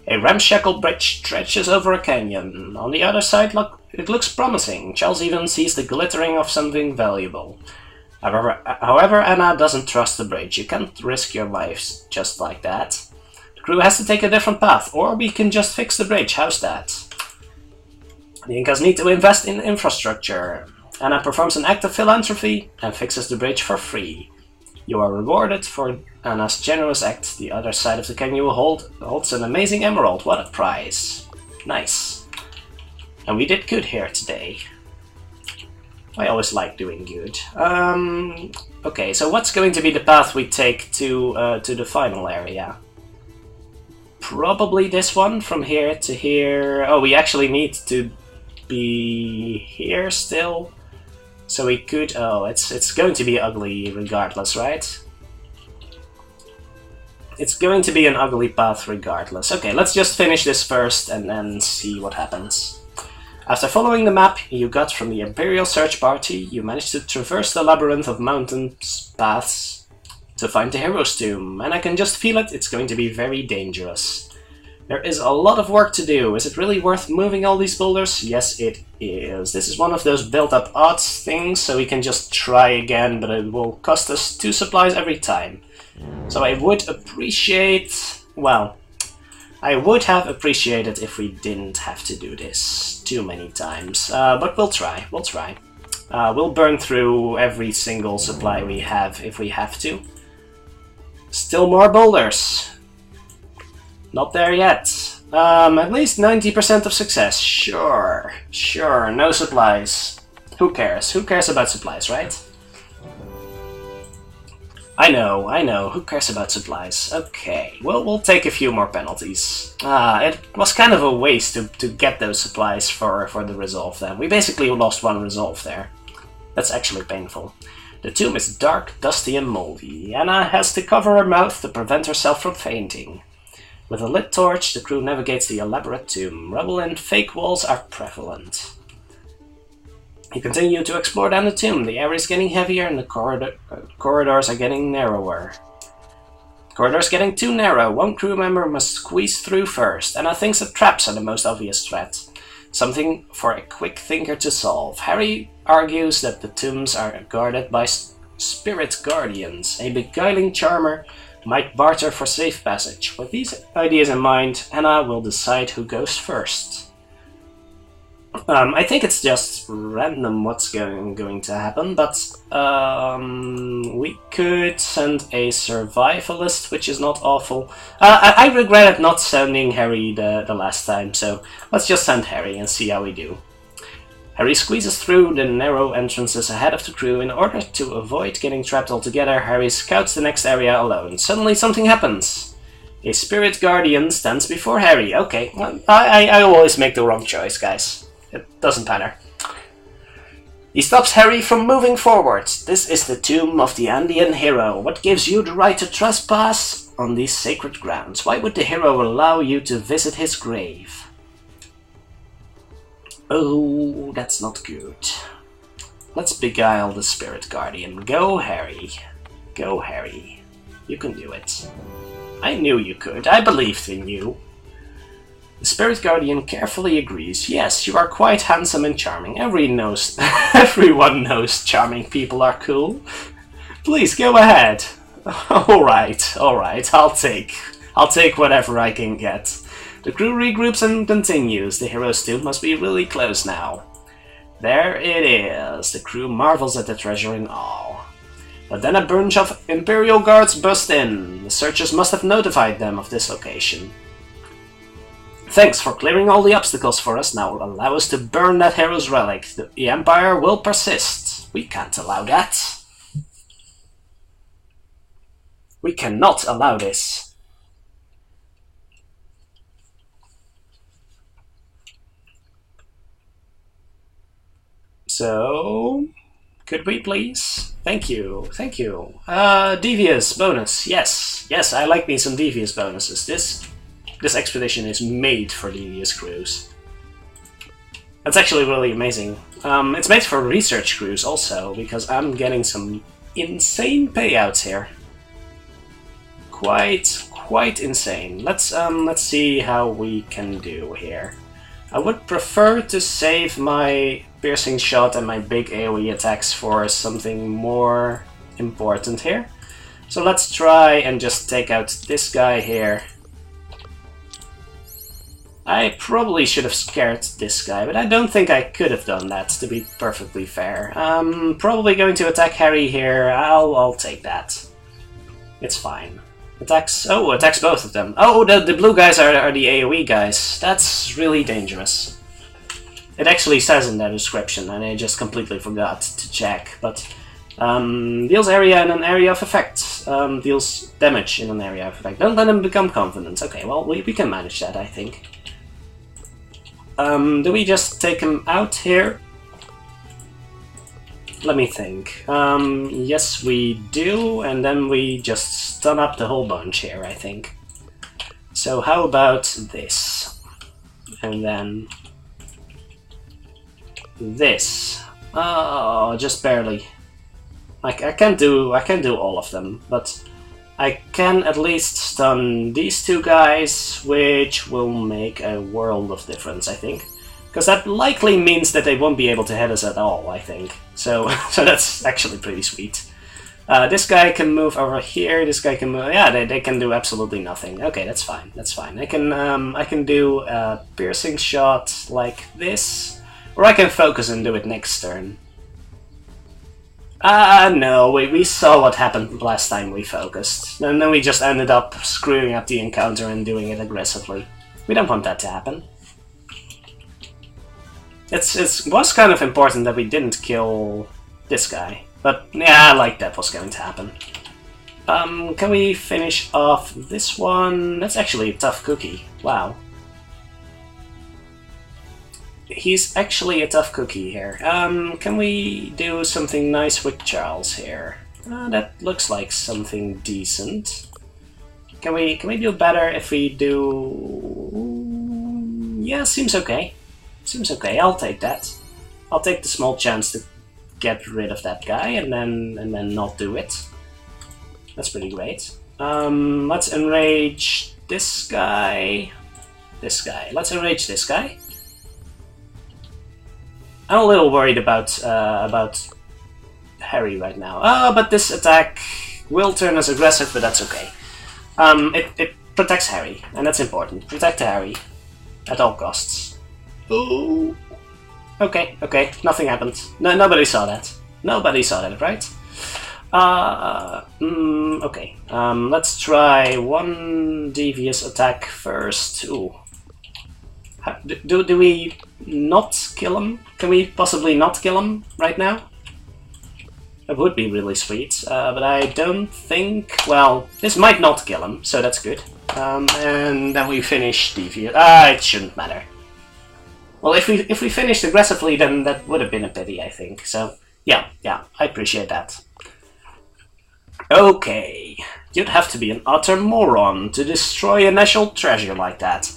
A ramshackle bridge stretches over a canyon. On the other side, look, it looks promising. Charles even sees the glittering of something valuable. However, Anna doesn't trust the bridge. You can't risk your lives just like that. The crew has to take a different path, or we can just fix the bridge. How's that? The Incas need to invest in infrastructure. Anna performs an act of philanthropy and fixes the bridge for free. You are rewarded for Anna's generous act. The other side of the canyon holds an amazing emerald. What a prize. Nice. And we did good here today. I always like doing good. Okay, so what's going to be the path we take to the final area? Probably this one, from here to here. Oh, we actually need to be here still. So we could... Oh, it's going to be ugly regardless, right? It's going to be an ugly path regardless. Okay, let's just finish this first and then see what happens. After following the map you got from the Imperial Search Party, you managed to traverse the labyrinth of mountain paths to find the hero's tomb, and I can just feel it, it's going to be very dangerous. There is a lot of work to do. Is it really worth moving all these boulders? Yes, it is. This is one of those built-up odds things, so we can just try again, but it will cost us 2 supplies every time. So I would appreciate... well... I would have appreciated if we didn't have to do this too many times, but we'll try, we'll burn through every single supply we have if we have to. Still more boulders. Not there yet. At least 90% of success. Sure, no supplies. Who cares? Who cares about supplies, right? I know, who cares about supplies? Okay, we'll take a few more penalties. It was kind of a waste to get those supplies for the resolve then. We basically lost 1 resolve there. That's actually painful. The tomb is dark, dusty and moldy. Anna has to cover her mouth to prevent herself from fainting. With a lit torch, the crew navigates the elaborate tomb. Rubble and fake walls are prevalent. You continue to explore down the tomb. The area is getting heavier and the corridors are getting narrower. The corridors getting too narrow. One crew member must squeeze through first. Anna thinks that traps are the most obvious threat. Something for a quick thinker to solve. Harry argues that the tombs are guarded by spirit guardians. A beguiling charmer might barter for safe passage. With these ideas in mind, Anna will decide who goes first. I think it's just random what's going to happen, but we could send a survivalist, which is not awful. I regretted not sending Harry the last time, so let's just send Harry and see how we do. Harry squeezes through the narrow entrances ahead of the crew. In order to avoid getting trapped altogether, Harry scouts the next area alone. Suddenly something happens. A spirit guardian stands before Harry. Okay, I always make the wrong choice, guys. It doesn't matter. He stops Harry from moving forward. This is the tomb of the Andean hero. What gives you the right to trespass on these sacred grounds? Why would the hero allow you to visit his grave? Oh, that's not good. Let's beguile the spirit guardian. Go, Harry. Go, Harry. You can do it. I knew you could. I believed in you. The Spirit Guardian carefully agrees. Yes, you are quite handsome and charming. Everyone knows charming people are cool. Please, go ahead. Alright, I'll take whatever I can get. The crew regroups and continues. The heroes too must be really close now. There it is. The crew marvels at the treasure in awe. But then a bunch of Imperial guards bust in. The searchers must have notified them of this location. Thanks for clearing all the obstacles for us. Now allow us to burn that hero's relic. The Empire will persist. We can't allow that. We cannot allow this. So, could we please? Thank you, thank you. Devious bonus, yes, I like me some devious bonuses. This expedition is made for devious crews. That's actually really amazing. It's made for research crews also, because I'm getting some insane payouts here. Quite insane. Let's see how we can do here. I would prefer to save my piercing shot and my big AoE attacks for something more important here. So let's try and just take out this guy here. I probably should have scared this guy, but I don't think I could have done that, to be perfectly fair. Probably going to attack Harry here. I'll take that. It's fine. Attacks both of them. Oh, the blue guys are the AoE guys. That's really dangerous. It actually says in their description, and I just completely forgot to check. But deals area in an area of effect. Deals damage in an area of effect. Don't let him become confident. Okay, well, we can manage that, I think. Do we just take him out here? Let me think. Yes, we do, and then we just stun up the whole bunch here, I think. So how about this? And then this. Oh, just barely. Like I can't do all of them, but I can at least stun these two guys, which will make a world of difference, I think. Because that likely means that they won't be able to hit us at all, I think. So that's actually pretty sweet. This guy can move over here, this guy can move... Yeah, they can do absolutely nothing. Okay, that's fine, that's fine. I can do a piercing shot like this, or I can focus and do it next turn. No, we saw what happened last time we focused. And then we just ended up screwing up the encounter and doing it aggressively. We don't want that to happen. It was kind of important that we didn't kill this guy. But yeah, like that was going to happen. Can we finish off this one? That's actually a tough cookie. Wow. He's actually a tough cookie here. Can we do something nice with Charles here? That looks like something decent. Can we do better if we do... Yeah, seems okay. Seems okay, I'll take that. I'll take the small chance to get rid of that guy and then not do it. That's pretty great. Let's enrage this guy. This guy. Let's enrage this guy. I'm a little worried about Harry right now. But this attack will turn us aggressive, but that's okay. It protects Harry, and that's important. Protect Harry at all costs. Ooh. Okay, nothing happened. No, nobody saw that. Nobody saw that, right? Okay. Let's try one devious attack first. Ooh. Do we not kill him? Can we possibly not kill him right now? That would be really sweet, but I don't think... Well, this might not kill him, so that's good. And then we finish devious... it shouldn't matter. Well, if we finished aggressively, then that would have been a pity, I think. So, yeah, I appreciate that. Okay. You'd have to be an utter moron to destroy a national treasure like that.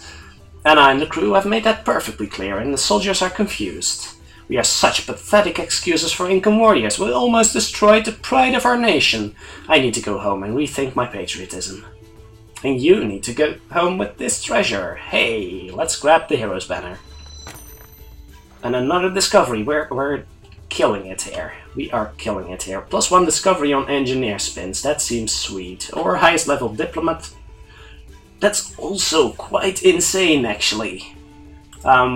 Anna and the crew have made that perfectly clear, and the soldiers are confused. We are such pathetic excuses for Incan warriors. We almost destroyed the pride of our nation. I need to go home and rethink my patriotism. And you need to go home with this treasure. Hey, let's grab the hero's banner. And another discovery. We're killing it here. We are killing it here. +1 discovery on engineer spins. That seems sweet. Or highest level diplomat. That's also quite insane, actually.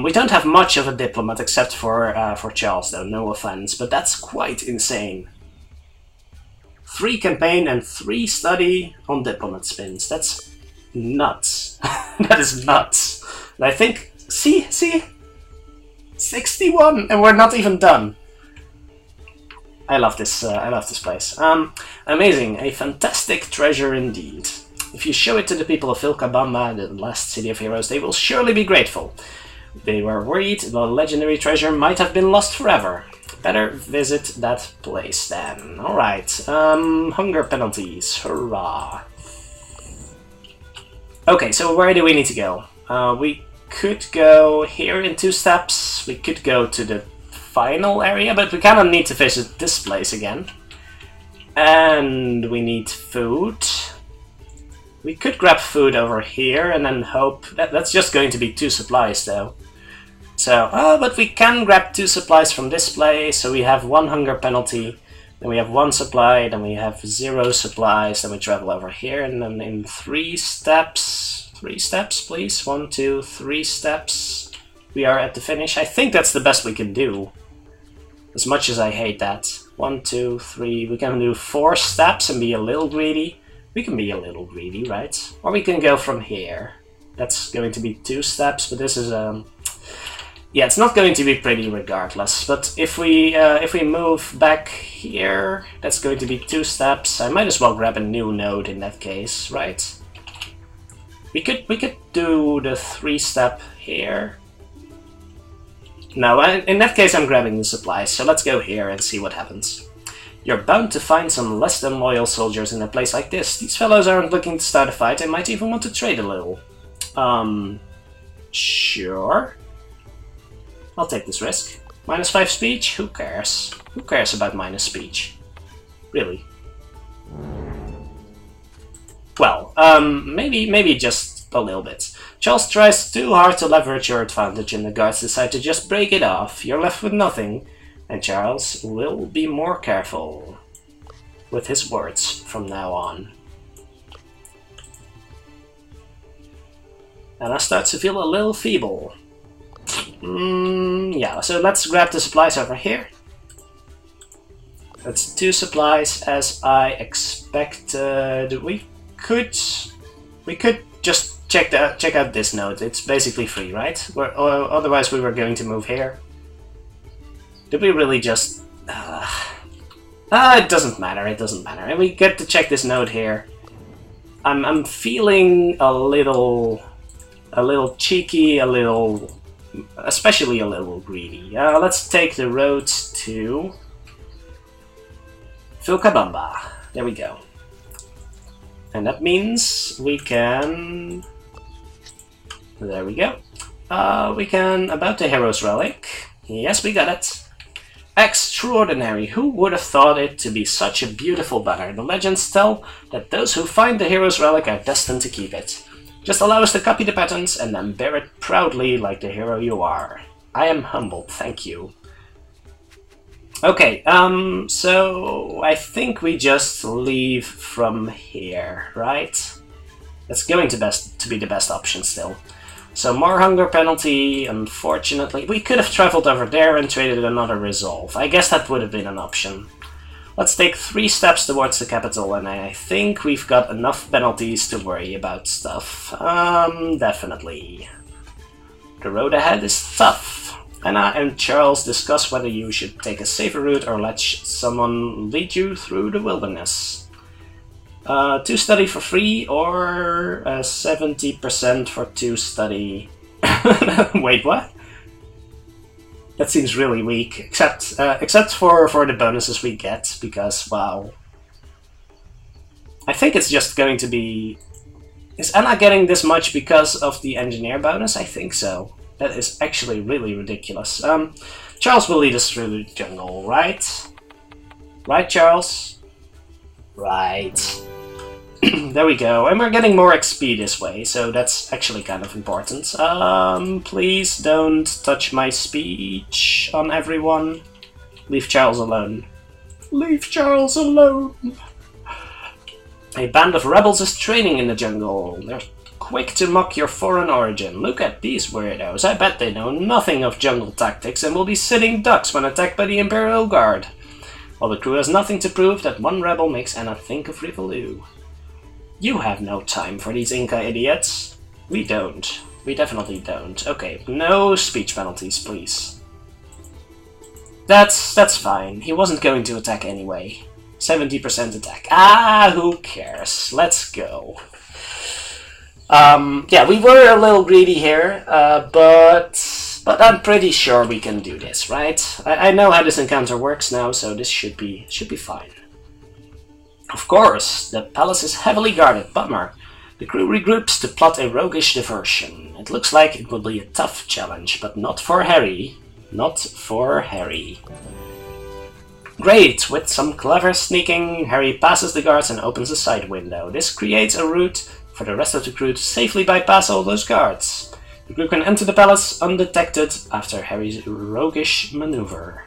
We don't have much of a diplomat except for Charles, though. No offense, but that's quite insane. 3 campaign and 3 study on diplomat spins. That's nuts. That is nuts. And I think, see, 61, and we're not even done. I love this place. Amazing, a fantastic treasure indeed. If you show it to the people of Vilcabamba, the last city of heroes, they will surely be grateful. They were worried the legendary treasure might have been lost forever. Better visit that place then. Alright, hunger penalties, hurrah. Okay, so where do we need to go? We could go here in 2 steps. We could go to the final area, but we kind of need to visit this place again. And we need food. We could grab food over here and then hope... That's just going to be 2 supplies though. So, but we can grab 2 supplies from this place, so we have 1 hunger penalty, then we have 1 supply, then we have 0 supplies, then we travel over here, and then in 3 steps... 3 steps, please? 1, 2, 3 steps. We are at the finish. I think that's the best we can do. As much as I hate that. 1, 2, 3... We can do 4 steps and be a little greedy. We can be a little greedy, right? Or we can go from here. That's going to be 2 steps, but this is yeah, it's not going to be pretty regardless. But if we move back here, that's going to be 2 steps. I might as well grab a new node in that case, right? We could do the 3-step here. No, in that case I'm grabbing the supplies. So let's go here and see what happens. You're bound to find some less than loyal soldiers in a place like this. These fellows aren't looking to start a fight, they might even want to trade a little. Sure. I'll take this risk. -5 speech? Who cares? Who cares about minus speech? Really? Well, maybe just a little bit. Charles tries too hard to leverage your advantage and the guards decide to just break it off. You're left with nothing. And Charles will be more careful with his words from now on. And I start to feel a little feeble. Yeah, so let's grab the supplies over here. That's 2 supplies as I expected. We could just check out this node. It's basically free, right? Otherwise we were going to move here. Did we really just... it doesn't matter, it doesn't matter. And we get to check this node here. I'm feeling a little cheeky, especially a little greedy. Let's take the road to Vilcabamba. There we go. And that means we can... There we go. We can... About the Hero's Relic. Yes, we got it. Extraordinary! Who would have thought it to be such a beautiful banner? The legends tell that those who find the Hero's Relic are destined to keep it. Just allow us to copy the patterns and then bear it proudly like the hero you are. I am humbled, thank you. Okay, so I think we just leave from here, right? That's going to be the best option still. So more hunger penalty, unfortunately. We could have traveled over there and traded another resolve. I guess that would have been an option. Let's take 3 steps towards the capital, and I think we've got enough penalties to worry about stuff. Definitely. The road ahead is tough. Anna and Charles discuss whether you should take a safer route or let someone lead you through the wilderness. 2 study for free or 70% for 2 study. Wait, what? That seems really weak, except for the bonuses we get, because, wow. I think it's just going to be... Is Anna getting this much because of the engineer bonus? I think so. That is actually really ridiculous. Charles will lead us through the jungle, right? Right, Charles? Right. There we go. And we're getting more XP this way, so that's actually kind of important. Please don't touch my speech on everyone. Leave Charles alone. Leave Charles alone! A band of rebels is training in the jungle. They're quick to mock your foreign origin. Look at these weirdos. I bet they know nothing of jungle tactics and will be sitting ducks when attacked by the Imperial Guard. While the crew has nothing to prove, that one rebel makes Anna think of Rivolu. You have no time for these Inca idiots. We don't. We definitely don't. Okay, no speech penalties, please. That's fine. He wasn't going to attack anyway. 70% attack. Ah, who cares? Let's go. Yeah, we were a little greedy here, but I'm pretty sure we can do this, right? I know how this encounter works now, so this should be fine. Of course, the palace is heavily guarded. Bummer. The crew regroups to plot a roguish diversion. It looks like it will be a tough challenge, but not for Harry. Not for Harry. Great! With some clever sneaking, Harry passes the guards and opens a side window. This creates a route for the rest of the crew to safely bypass all those guards. The crew can enter the palace undetected after Harry's roguish maneuver.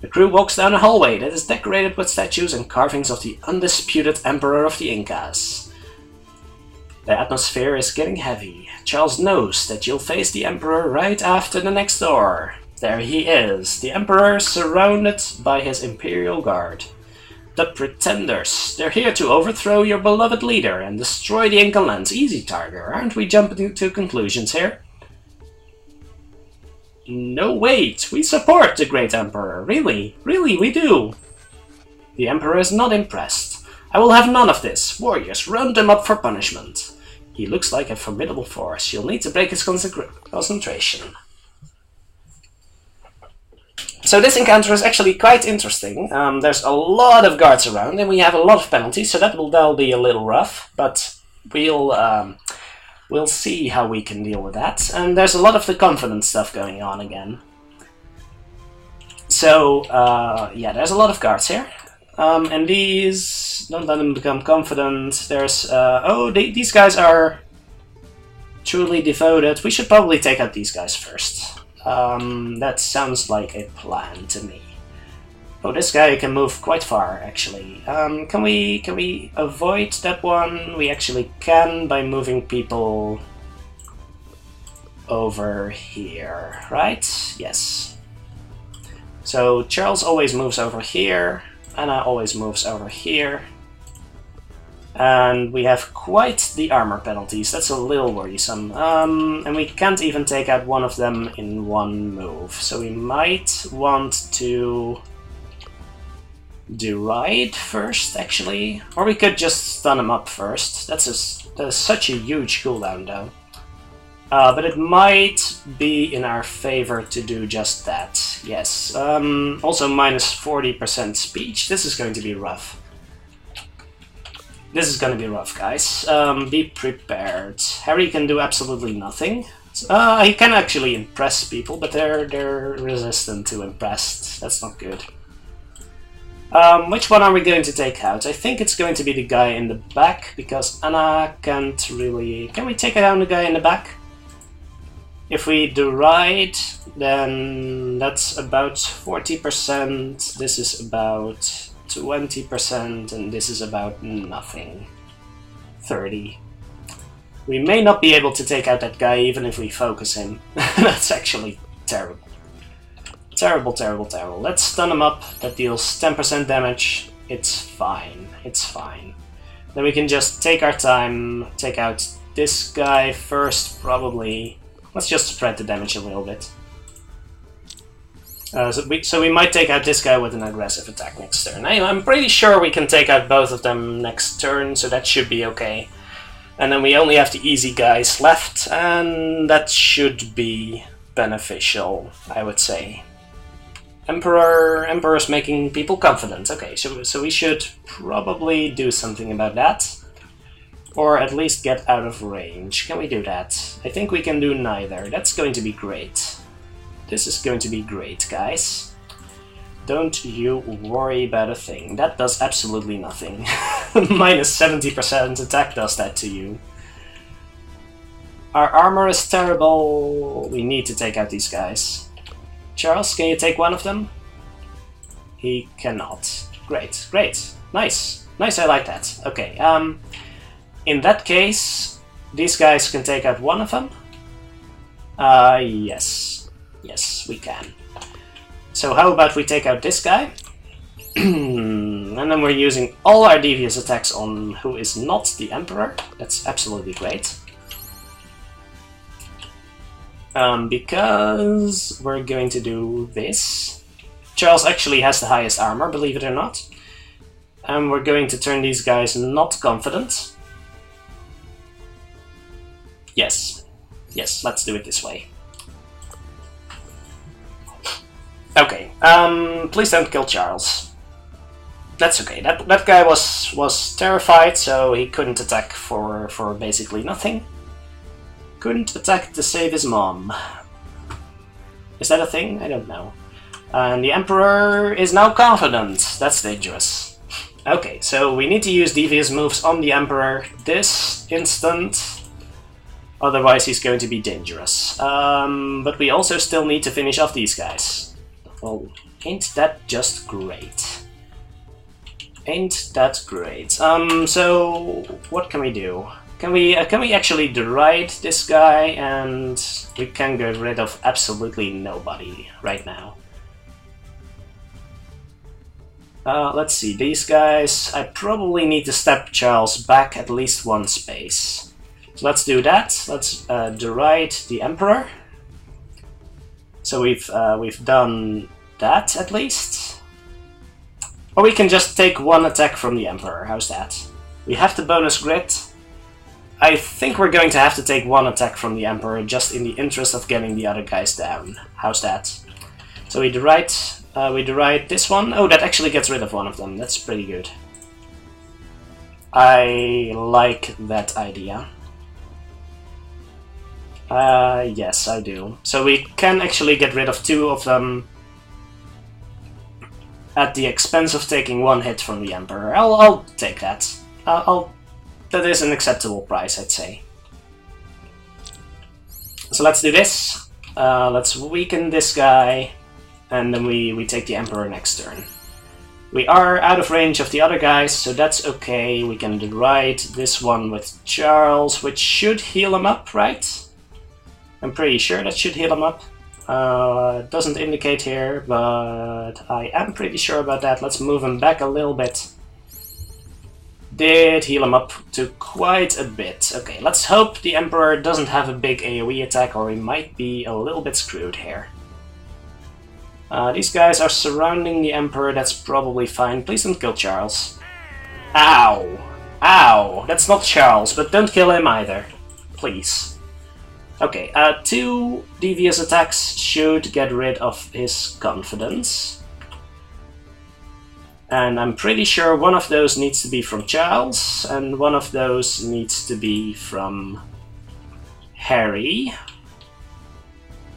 The crew walks down a hallway that is decorated with statues and carvings of the undisputed Emperor of the Incas. The atmosphere is getting heavy. Charles knows that you'll face the Emperor right after the next door. There he is, the Emperor surrounded by his Imperial Guard. The Pretenders. They're here to overthrow your beloved leader and destroy the Inca lands. Easy target, aren't we jumping to conclusions here? No, wait, we support the great Emperor. Really, really, we do. The Emperor is not impressed. I will have none of this. Warriors, round him up for punishment. He looks like a formidable force. You'll need to break his concentration. So this encounter is actually quite interesting. There's a lot of guards around and we have a lot of penalties, so that'll be a little rough, but we'll see how we can deal with that. And there's a lot of the confidence stuff going on again. So, yeah, there's a lot of guards here. And these, don't let them become confident. There's, these guys are truly devoted. We should probably take out these guys first. That sounds like a plan to me. Oh, this guy can move quite far, actually. Can we avoid that one? We actually can by moving people over here, right? Yes. So Charles always moves over here. Anna always moves over here. And we have quite the armor penalties. That's a little worrisome. And we can't even take out one of them in one move. So we might want to deride first, actually. Or we could just stun him up first. That is such a huge cooldown, though. But it might be in our favor to do just that. Yes. Also minus 40% speech. This is going to be rough. This is gonna be rough, guys. Be prepared. Harry can do absolutely nothing. He can actually impress people, but they're resistant to impressed. That's not good. Which one are we going to take out? I think it's going to be the guy in the back, because Anna can't really... Can we take down the guy in the back? If we deride, then that's about 40%. This is about 20%, and this is about nothing. 30. We may not be able to take out that guy even if we focus him. That's actually terrible. Terrible, terrible, terrible. Let's stun him up. That deals 10% damage. It's fine. It's fine. Then we can just take our time, take out this guy first, probably. Let's just spread the damage a little bit. So we might take out this guy with an aggressive attack next turn. I'm pretty sure we can take out both of them next turn, so that should be okay. And then we only have the easy guys left, and that should be beneficial, I would say. Emperor's making people confident. Okay, so we should probably do something about that. Or at least get out of range. Can we do that? I think we can do neither. That's going to be great. This is going to be great, guys. Don't you worry about a thing. That does absolutely nothing. Minus 70% attack does that to you. Our armor is terrible. We need to take out these guys. Charles, can you take one of them? He cannot. Great, great. Nice. Nice, I like that. Okay, in that case, these guys can take out one of them. Yes. Yes, we can. So how about we take out this guy? And then we're using all our devious attacks on who is not the Emperor. That's absolutely great. Because we're going to do this. Charles actually has the highest armor, believe it or not. And we're going to turn these guys not confident. Yes. Yes, let's do it this way. Okay, please don't kill Charles. That's okay. That guy was terrified, so he couldn't attack for basically nothing. Couldn't attack to save his mom. Is that a thing? I don't know. And the Emperor is now confident. That's dangerous. Okay, so we need to use devious moves on the Emperor this instant. Otherwise he's going to be dangerous. But we also still need to finish off these guys. Well, ain't that just great? Ain't that great? So what can we do? Can we actually deride this guy, and we can get rid of absolutely nobody right now. Let's see, these guys, I probably need to step Charles back at least one space. So let's do that. Let's deride the Emperor. So we've done that at least. Or we can just take one attack from the Emperor. How's that? We have the bonus grit. I think we're going to have to take one attack from the Emperor just in the interest of getting the other guys down. How's that? So we deride this one. Oh, that actually gets rid of one of them. That's pretty good. I like that idea. Yes, I do. So we can actually get rid of two of them at the expense of taking one hit from the Emperor. I'll take that. That is an acceptable price, I'd say. So let's do this. Let's weaken this guy, and then we take the Emperor next turn. We are out of range of the other guys, so that's okay. We can deride this one with Charles, which should heal him up, right? I'm pretty sure that should heal him up. It doesn't indicate here, but I am pretty sure about that. Let's move him back a little bit. Did heal him up to quite a bit. Okay, let's hope the Emperor doesn't have a big AoE attack, or he might be a little bit screwed here. These guys are surrounding the Emperor, that's probably fine. Please don't kill Charles. Ow! Ow! That's not Charles, but don't kill him either. Please. Okay, two devious attacks should get rid of his confidence. And I'm pretty sure one of those needs to be from Charles, and one of those needs to be from Harry.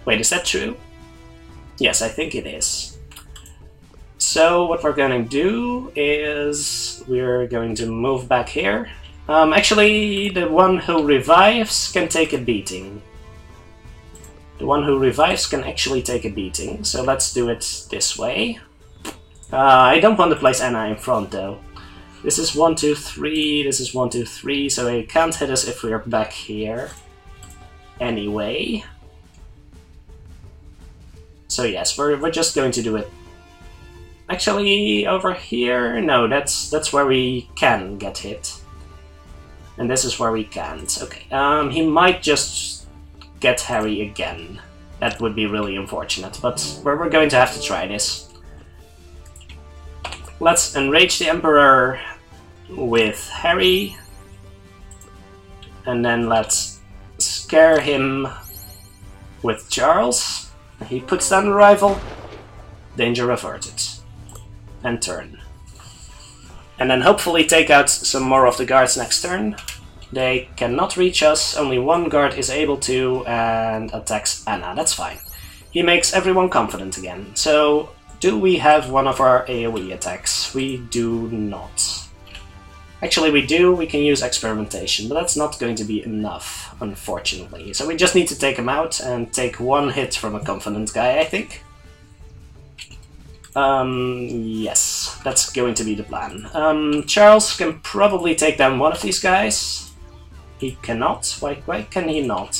Wait, is that true? Yes, I think it is. So what we're going to do is we're going to move back here. Actually, the one who revives can take a beating. The one who revives can actually take a beating, so let's do it this way. I don't want to place Anna in front though. This is 1, 2, 3, this is 1, 2, 3, so he can't hit us if we're back here. Anyway. So yes, we're just going to do it. Actually, over here, no, that's where we can get hit. And this is where we can't. Okay, he might just get Harry again. That would be really unfortunate, but we're going to have to try this. Let's enrage the Emperor with Harry, and then let's scare him with Charles. He puts down the rival, danger averted, and turn. And then hopefully take out some more of the guards next turn. They cannot reach us, only one guard is able to, and attacks Anna, that's fine. he makes everyone confident again. So, do we have one of our AoE attacks? We do not. Actually, we do. We can use experimentation, but that's not going to be enough, unfortunately. So we just need to take him out and take one hit from a confident guy, I think. Yes, that's going to be the plan. Charles can probably take down one of these guys. He cannot. Why can he not?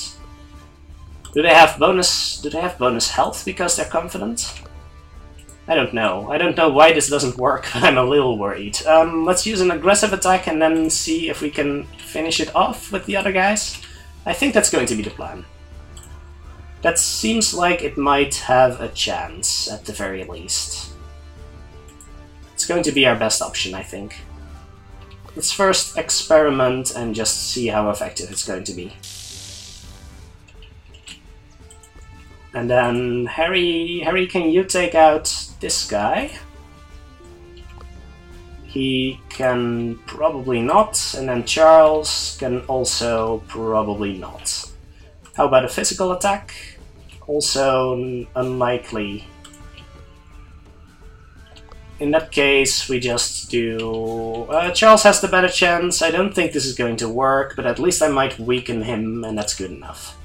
Do they have bonus health because they're confident? I don't know. I don't know why this doesn't work, but I'm a little worried. Let's use an aggressive attack and then see if we can finish it off with the other guys. I think that's going to be the plan. That seems like it might have a chance, at the very least. It's going to be our best option, I think. Let's first experiment and just see how effective it's going to be. And then, Harry, can you take out this guy? He can probably not, and then Charles can also probably not. How about a physical attack? Also unlikely. In that case, we just do... Charles has the better chance. I don't think this is going to work, but at least I might weaken him, and that's good enough.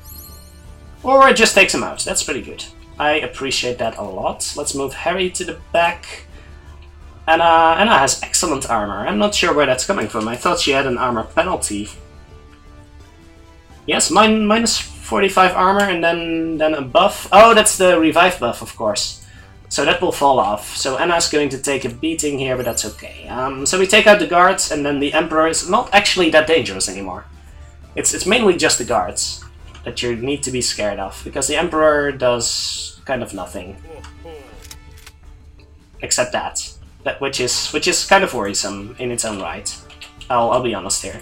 Or it just takes him out. That's pretty good. I appreciate that a lot. Let's move Harry to the back. Anna has excellent armor. I'm not sure where that's coming from. I thought she had an armor penalty. Yes, minus 45 armor and then a buff. Oh, that's the revive buff, of course. So that will fall off. So Anna's going to take a beating here, but that's okay. So we take out the guards, and then the Emperor is not actually that dangerous anymore. It's mainly just the guards that you need to be scared of, because the Emperor does kind of nothing. Except that. Which is kind of worrisome in its own right. I'll be honest here.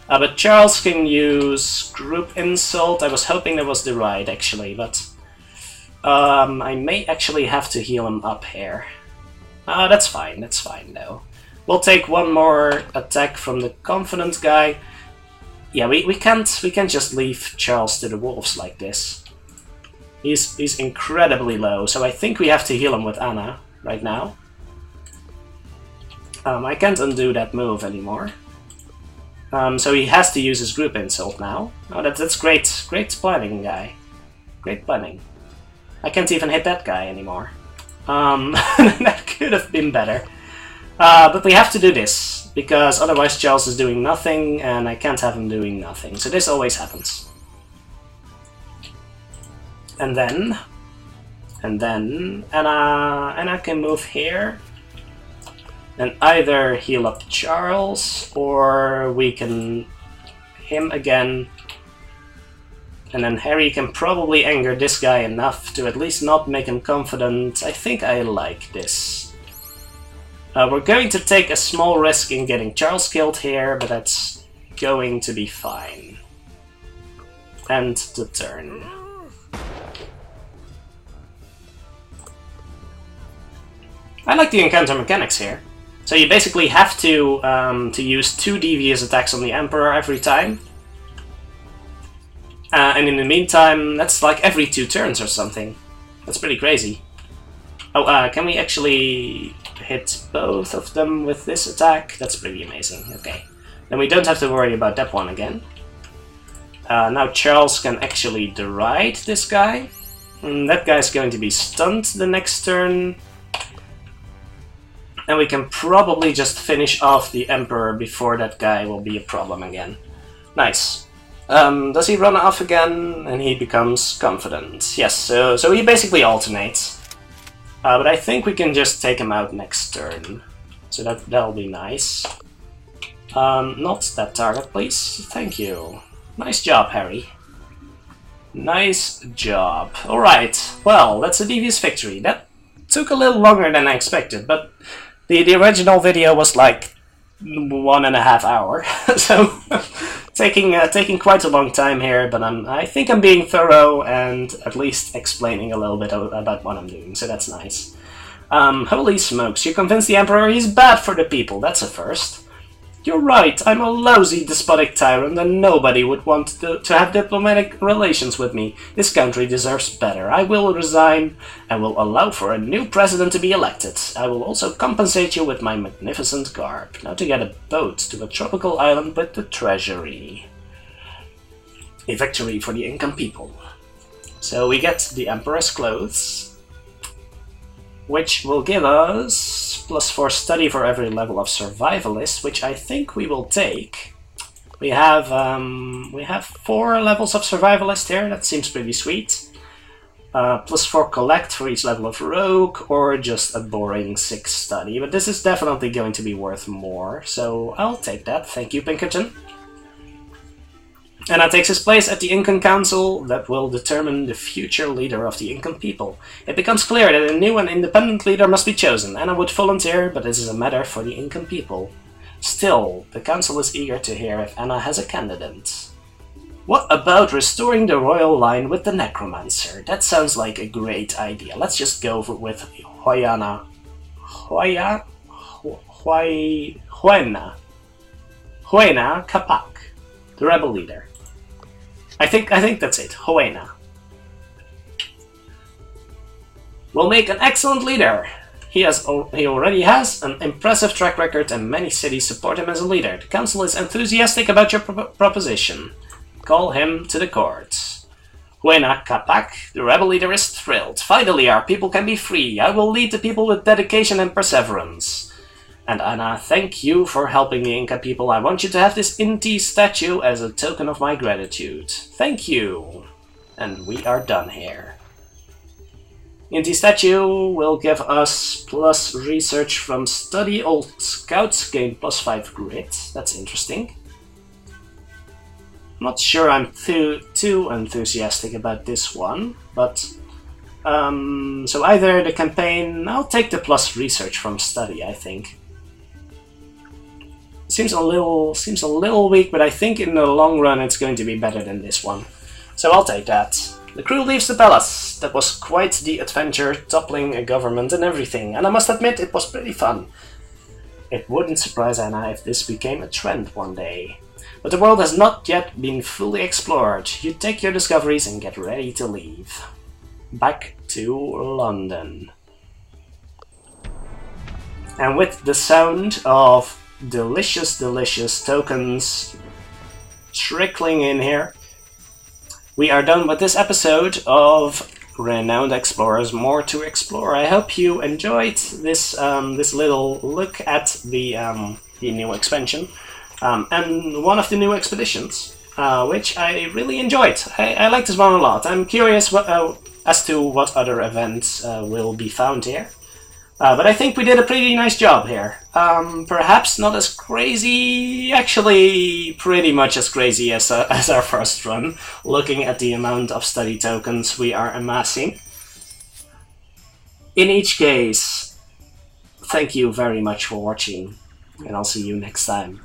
But Charles can use Group Insult. I was hoping that was the right, actually, but... I may actually have to heal him up here. That's fine, though. We'll take one more attack from the confident guy. Yeah, we can't just leave Charles to the wolves like this. He's incredibly low, so I think we have to heal him with Anna right now. I can't undo that move anymore. So he has to use his Group Insult now. Oh, that's great. Great planning, guy. Great planning. I can't even hit that guy anymore. That could have been better. But we have to do this, because otherwise Charles is doing nothing, and I can't have him doing nothing. So this always happens. And then Anna can move here, and either heal up Charles, or we can him again, and then Harry can probably anger this guy enough to at least not make him confident. I think I like this. We're going to take a small risk in getting Charles killed here, but that's going to be fine. End the turn. I like the encounter mechanics here. So you basically have to use 2 devious attacks on the Emperor every time. And in the meantime, that's like every 2 turns or something. That's pretty crazy. Oh, can we actually hit both of them with this attack? That's pretty amazing. Okay. Then we don't have to worry about that one again. Now Charles can actually deride this guy. And that guy's going to be stunned the next turn. And we can probably just finish off the Emperor before that guy will be a problem again. Nice. Does he run off again and he becomes confident? Yes, so he basically alternates. But I think we can just take him out next turn. So that'll be nice. Not that target, please. Thank you. Nice job, Harry. Nice job. Alright, well, that's a devious victory. That took a little longer than I expected, but the original video was like 1.5 hours. So taking quite a long time here, but I think I'm being thorough and at least explaining a little bit about what I'm doing, so that's nice. Holy smokes, you convinced the Emperor he's bad for the people, that's a first. You're right, I'm a lousy despotic tyrant and nobody would want to have diplomatic relations with me. This country deserves better. I will resign and will allow for a new president to be elected. I will also compensate you with my magnificent garb. Now to get a boat to a tropical island with the treasury. A victory for the Incan people. So we get the Emperor's clothes, which will give us +4 study for every level of survivalist, which I think we will take. We have 4 levels of survivalist here. That seems pretty sweet. +4 collect for each level of rogue, or just a boring 6 study. But this is definitely going to be worth more, so I'll take that. Thank you, Pinkerton. And that takes his place at the Incan Council that will determine the future leader of the Incan people. It becomes clear that a new and independent leader must be chosen. Anna would volunteer, but this is a matter for the Incan people. Still, the council is eager to hear if Anna has a candidate. What about restoring the royal line with the Necromancer? That sounds like a great idea. Let's just go with Huayna Capac, the rebel leader. I think that's it. Huayna will make an excellent leader. He already has an impressive track record and many cities support him as a leader. The council is enthusiastic about your proposition. Call him to the court. Huayna Capac, the rebel leader, is thrilled. Finally, our people can be free. I will lead the people with dedication and perseverance. And Anna, thank you for helping the Inca people. I want you to have this Inti statue as a token of my gratitude. Thank you. And we are done here. Inti statue will give us plus research from study. Old scouts gain +5 grit. That's interesting. Not sure I'm too enthusiastic about this one, but so either the campaign. I'll take the plus research from study, I think. Seems a little weak, but I think in the long run it's going to be better than this one. So I'll take that. The crew leaves the palace. That was quite the adventure, toppling a government and everything, and I must admit it was pretty fun. It wouldn't surprise Anna if this became a trend one day. But the world has not yet been fully explored. You take your discoveries and get ready to leave. Back to London. And with the sound of delicious tokens trickling in here, we are done with this episode of Renowned Explorers, More to Explore. I hope you enjoyed this this little look at the new expansion and one of the new expeditions, which I really enjoyed. I like this one a lot. I'm curious as to what other events will be found here. But I think we did a pretty nice job here. Perhaps not as crazy, actually pretty much as crazy as our first run, looking at the amount of study tokens we are amassing. In each case, thank you very much for watching, and I'll see you next time.